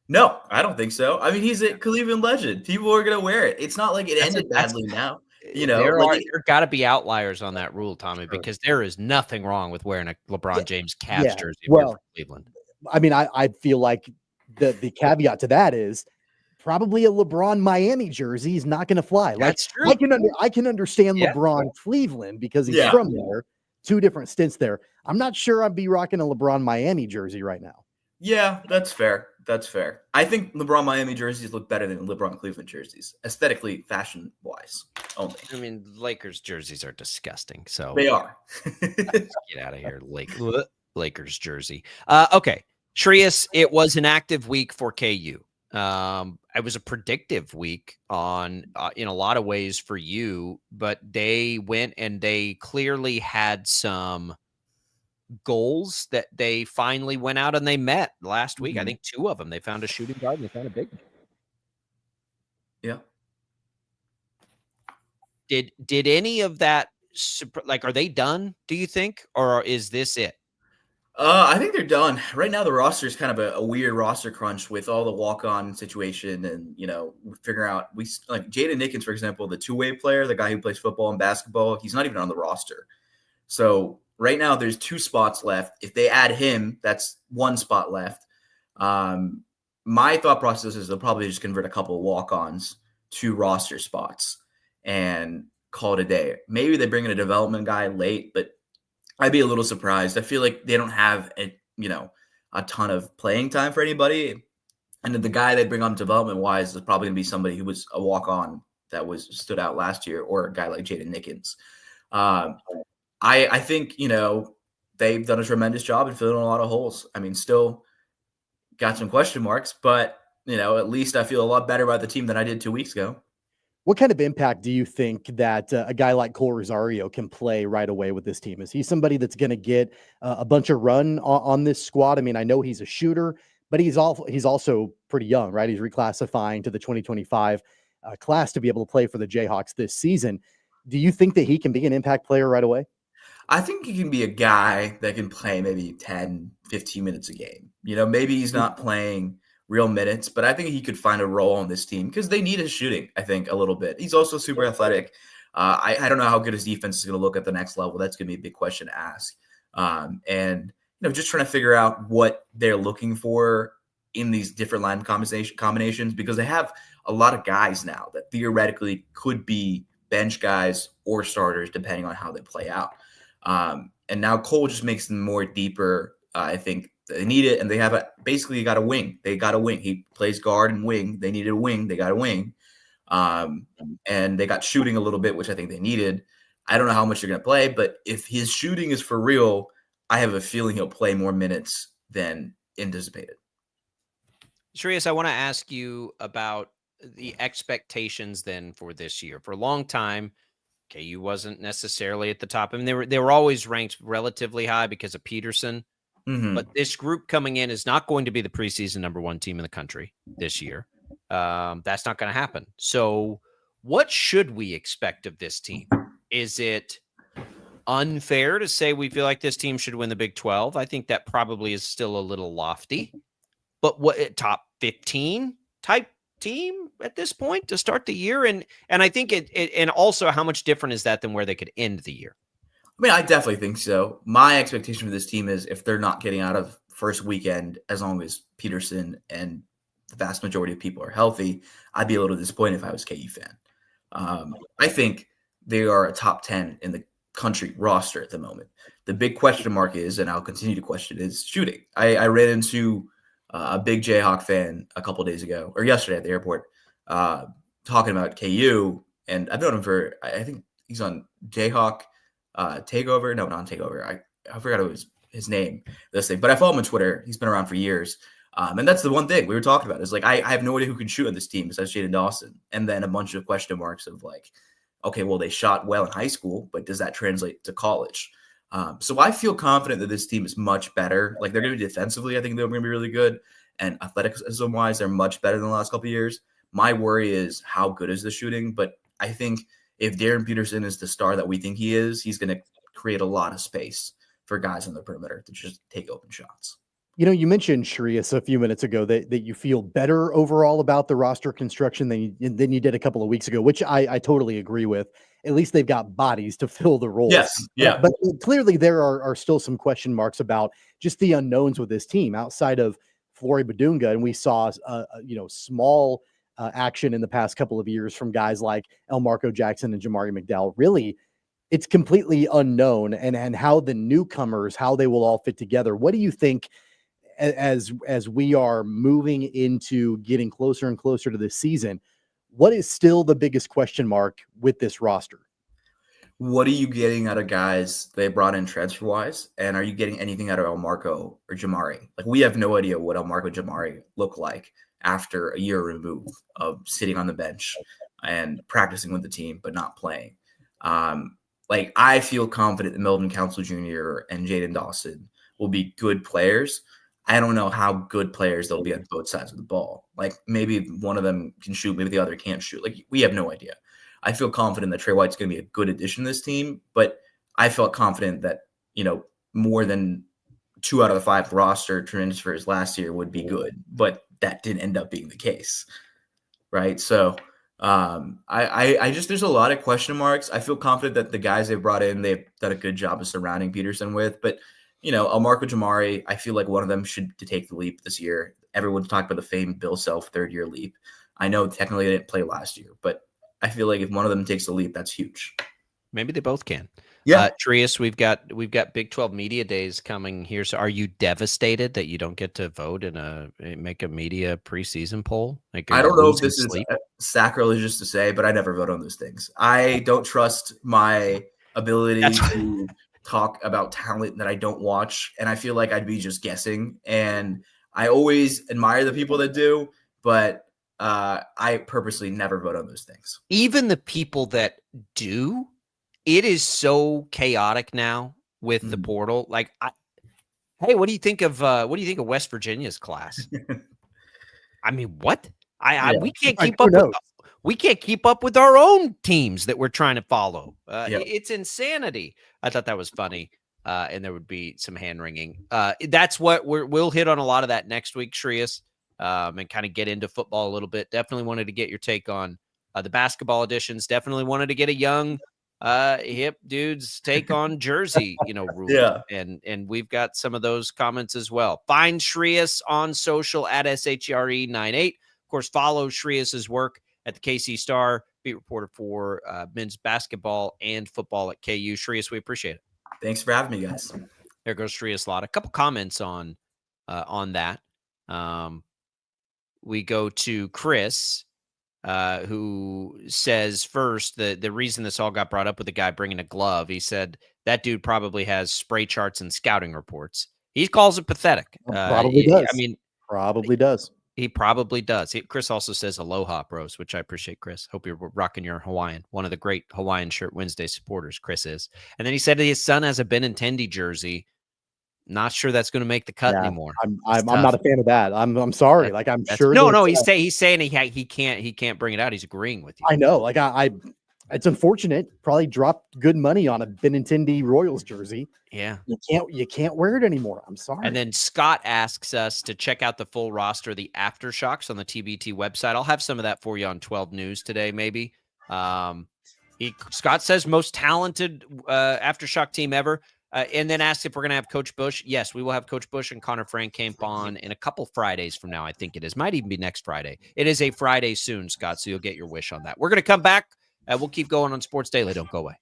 No, I don't think so. I mean, he's a Cleveland legend. People are going to wear it. It's not like it ended badly now. There got to be outliers on that rule, Tommy, because there is nothing wrong with wearing a LeBron James Cavs jersey for Cleveland. I mean, I feel like the caveat to that is probably a LeBron Miami jersey is not going to fly. That's true. I can understand LeBron Cleveland because he's from there. 2 different stints there. I'm not sure I'd be rocking a LeBron Miami jersey right now. Yeah, that's fair. That's fair. I think LeBron Miami jerseys look better than LeBron Cleveland jerseys, aesthetically, fashion-wise only. I mean, Lakers jerseys are disgusting. So they are. Get out of here, Lakers jersey. Okay, Shreyas, it was an active week for KU. It was a predictive week on in a lot of ways for you, but they went and they clearly had some goals that they finally went out and they met last week. I think 2 of them. They found a shooting guard and they found a big one. Yeah. Did any of that are they done, do you think, or is this it? I think they're done. Right now the roster is kind of a weird roster crunch with all the walk-on situation and, figuring out like Jaden Nickens, for example, the 2-way player, the guy who plays football and basketball, he's not even on the roster. So right now, there's 2 spots left. If they add him, that's 1 spot left. My thought process is they'll probably just convert a couple of walk-ons to roster spots and call it a day. Maybe they bring in a development guy late, but I'd be a little surprised. I feel like they don't have a ton of playing time for anybody. And then the guy they bring on development-wise is probably going to be somebody who was a walk-on that stood out last year, or a guy like Jaden Nickens. I think, they've done a tremendous job in filling a lot of holes. I mean, still got some question marks, but, at least I feel a lot better about the team than I did 2 weeks ago. What kind of impact do you think that a guy like Cole Rosario can play right away with this team? Is he somebody that's going to get a bunch of run on this squad? I mean, I know he's a shooter, but he's also pretty young, right? He's reclassifying to the 2025 class to be able to play for the Jayhawks this season. Do you think that he can be an impact player right away? I think he can be a guy that can play maybe 10, 15 minutes a game. Maybe he's not playing real minutes, but I think he could find a role on this team because they need his shooting, I think, a little bit. He's also super athletic. I don't know how good his defense is going to look at the next level. That's going to be a big question to ask. And just trying to figure out what they're looking for in these different line combinations, because they have a lot of guys now that theoretically could be bench guys or starters depending on how they play out. And now Cole just makes them more deeper. I think they need it, and they have basically got a wing. They got a wing. He plays guard and wing. They needed a wing. They got a wing. And they got shooting a little bit, which I think they needed. I don't know how much they're going to play, but if his shooting is for real, I have a feeling he'll play more minutes than anticipated. Shreyas, I want to ask you about the expectations then for this year. For a long time, KU wasn't necessarily at the top. I mean, they were always ranked relatively high because of Peterson. But this group coming in is not going to be the preseason #1 team in the country this year. That's not going to happen. So what should we expect of this team? Is it unfair to say we feel like this team should win the Big 12? I think that probably is still a little lofty. But what top 15 type team at this point to start the year? And I think and also how much different is that than where they could end the year? I mean, I definitely think so. My expectation for this team is if they're not getting out of first weekend, as long as Peterson and the vast majority of people are healthy, I'd be a little disappointed if I was a KU fan. I think they are a top 10 in the country roster at the moment. The big question mark is, and I'll continue to question, is shooting. I ran into a big Jayhawk fan a couple of days ago, or yesterday at the airport, talking about KU, and I've known him for, I think he's on Jayhawk Takeover. No, not Takeover. I forgot it was his name, this thing, but I follow him on Twitter. He's been around for years. And that's the one thing we were talking about is like, I have no idea who can shoot on this team besides Jaden Dawson. And then a bunch of question marks of like, okay, well, they shot well in high school, but does that translate to college? So I feel confident that this team is much better. Like they're going to be defensively, I think they're going to be really good. And athleticism wise, they're much better than the last couple of years. My worry is how good is the shooting? But I think if Darren Peterson is the star that we think he is, he's going to create a lot of space for guys on the perimeter to just take open shots. You know, you mentioned Shreyas a few minutes ago that you feel better overall about the roster construction than you did a couple of weeks ago, which I totally agree with. At least they've got bodies to fill the roles. Yes, yeah. But clearly there are still some question marks about just the unknowns with this team outside of Flory Badunga, and we saw small action in the past couple of years from guys like Elmarco Jackson and Jamari McDowell. Really, it's completely unknown, and how the newcomers, how they will all fit together. What do you think? As we are moving into getting closer and closer to this season, what is still the biggest question mark with this roster? What are you getting out of guys they brought in transfer-wise? And are you getting anything out of Elmarco or Jamari? Like, we have no idea what Elmarco Jamari look like after a year removed of sitting on the bench and practicing with the team, but not playing. I feel confident that Melvin Council Jr. and Jaden Dawson will be good players. I don't know how good players they'll be on both sides of the ball. Like, maybe one of them can shoot, maybe the other can't shoot. Like, we have no idea. I feel confident that Trey White's going to be a good addition to this team, but I felt confident that, more than 2 out of the 5 roster transfers last year would be good, but that didn't end up being the case. Right. So I just, there's a lot of question marks. I feel confident that the guys they brought in, they've done a good job of surrounding Peterson with, but Elmarco Jamari, I feel like one of them should take the leap this year. Everyone's talking about the famed Bill Self 3rd-year leap. I know technically they didn't play last year, but I feel like if one of them takes the leap, that's huge. Maybe they both can. Yeah. Shreyas, we've got Big 12 Media Days coming here. So are you devastated that you don't get to vote in make a media preseason poll? Like, I don't know if this is sacrilegious to say, but I never vote on those things. I don't trust my ability to talk about talent that I don't watch, and I feel like I'd be just guessing. And I always admire the people that do, but I purposely never vote on those things. Even the people that do, it is so chaotic now with the portal. Like, hey, what do you think of West Virginia's class? I mean, what? We can't keep up with. We can't keep up with our own teams that we're trying to follow. It's insanity. I thought that was funny, and there would be some hand-wringing. That's what we'll hit on a lot of that next week, Shreyas, and kind of get into football a little bit. Definitely wanted to get your take on the basketball editions. Definitely wanted to get a young, hip dude's take on Jersey, rules. Yeah. And we've got some of those comments as well. Find Shreyas on social at SHRE98. Of course, follow Shreyas's work at the KC Star, beat reporter for men's basketball and football at KU. Shreyas, we appreciate it. Thanks for having me, guys. There goes Shreyas Laddha. A couple comments on that. We go to Chris, who says first the reason this all got brought up with the guy bringing a glove. He said that dude probably has spray charts and scouting reports. He calls it pathetic. Probably does. I mean, probably does. He probably does. Chris also says aloha, bros, which I appreciate, Chris. Hope you're rocking your Hawaiian. One of the great Hawaiian Shirt Wednesday supporters, Chris is. And then he said his son has a Benintendi jersey. Not sure that's going to make the cut anymore. I'm not a fan of that. I'm sorry. Like I'm sure. No. He's saying he can't bring it out. He's agreeing with you. I know. Like it's unfortunate. Probably dropped good money on a Benintendi Royals jersey. Yeah, you can't wear it anymore. I'm sorry. And then Scott asks us to check out the full roster of the Aftershocks on the TBT website. I'll have some of that for you on 12 News today, maybe. Scott says most talented Aftershock team ever. And then asked if we're going to have Coach Bush. Yes, we will have Coach Bush and Connor Frankamp on in a couple Fridays from now. I think it is. Might even be next Friday. It is a Friday soon, Scott, so you'll get your wish on that. We're going to come back. We'll keep going on Sports Daily. Don't go away.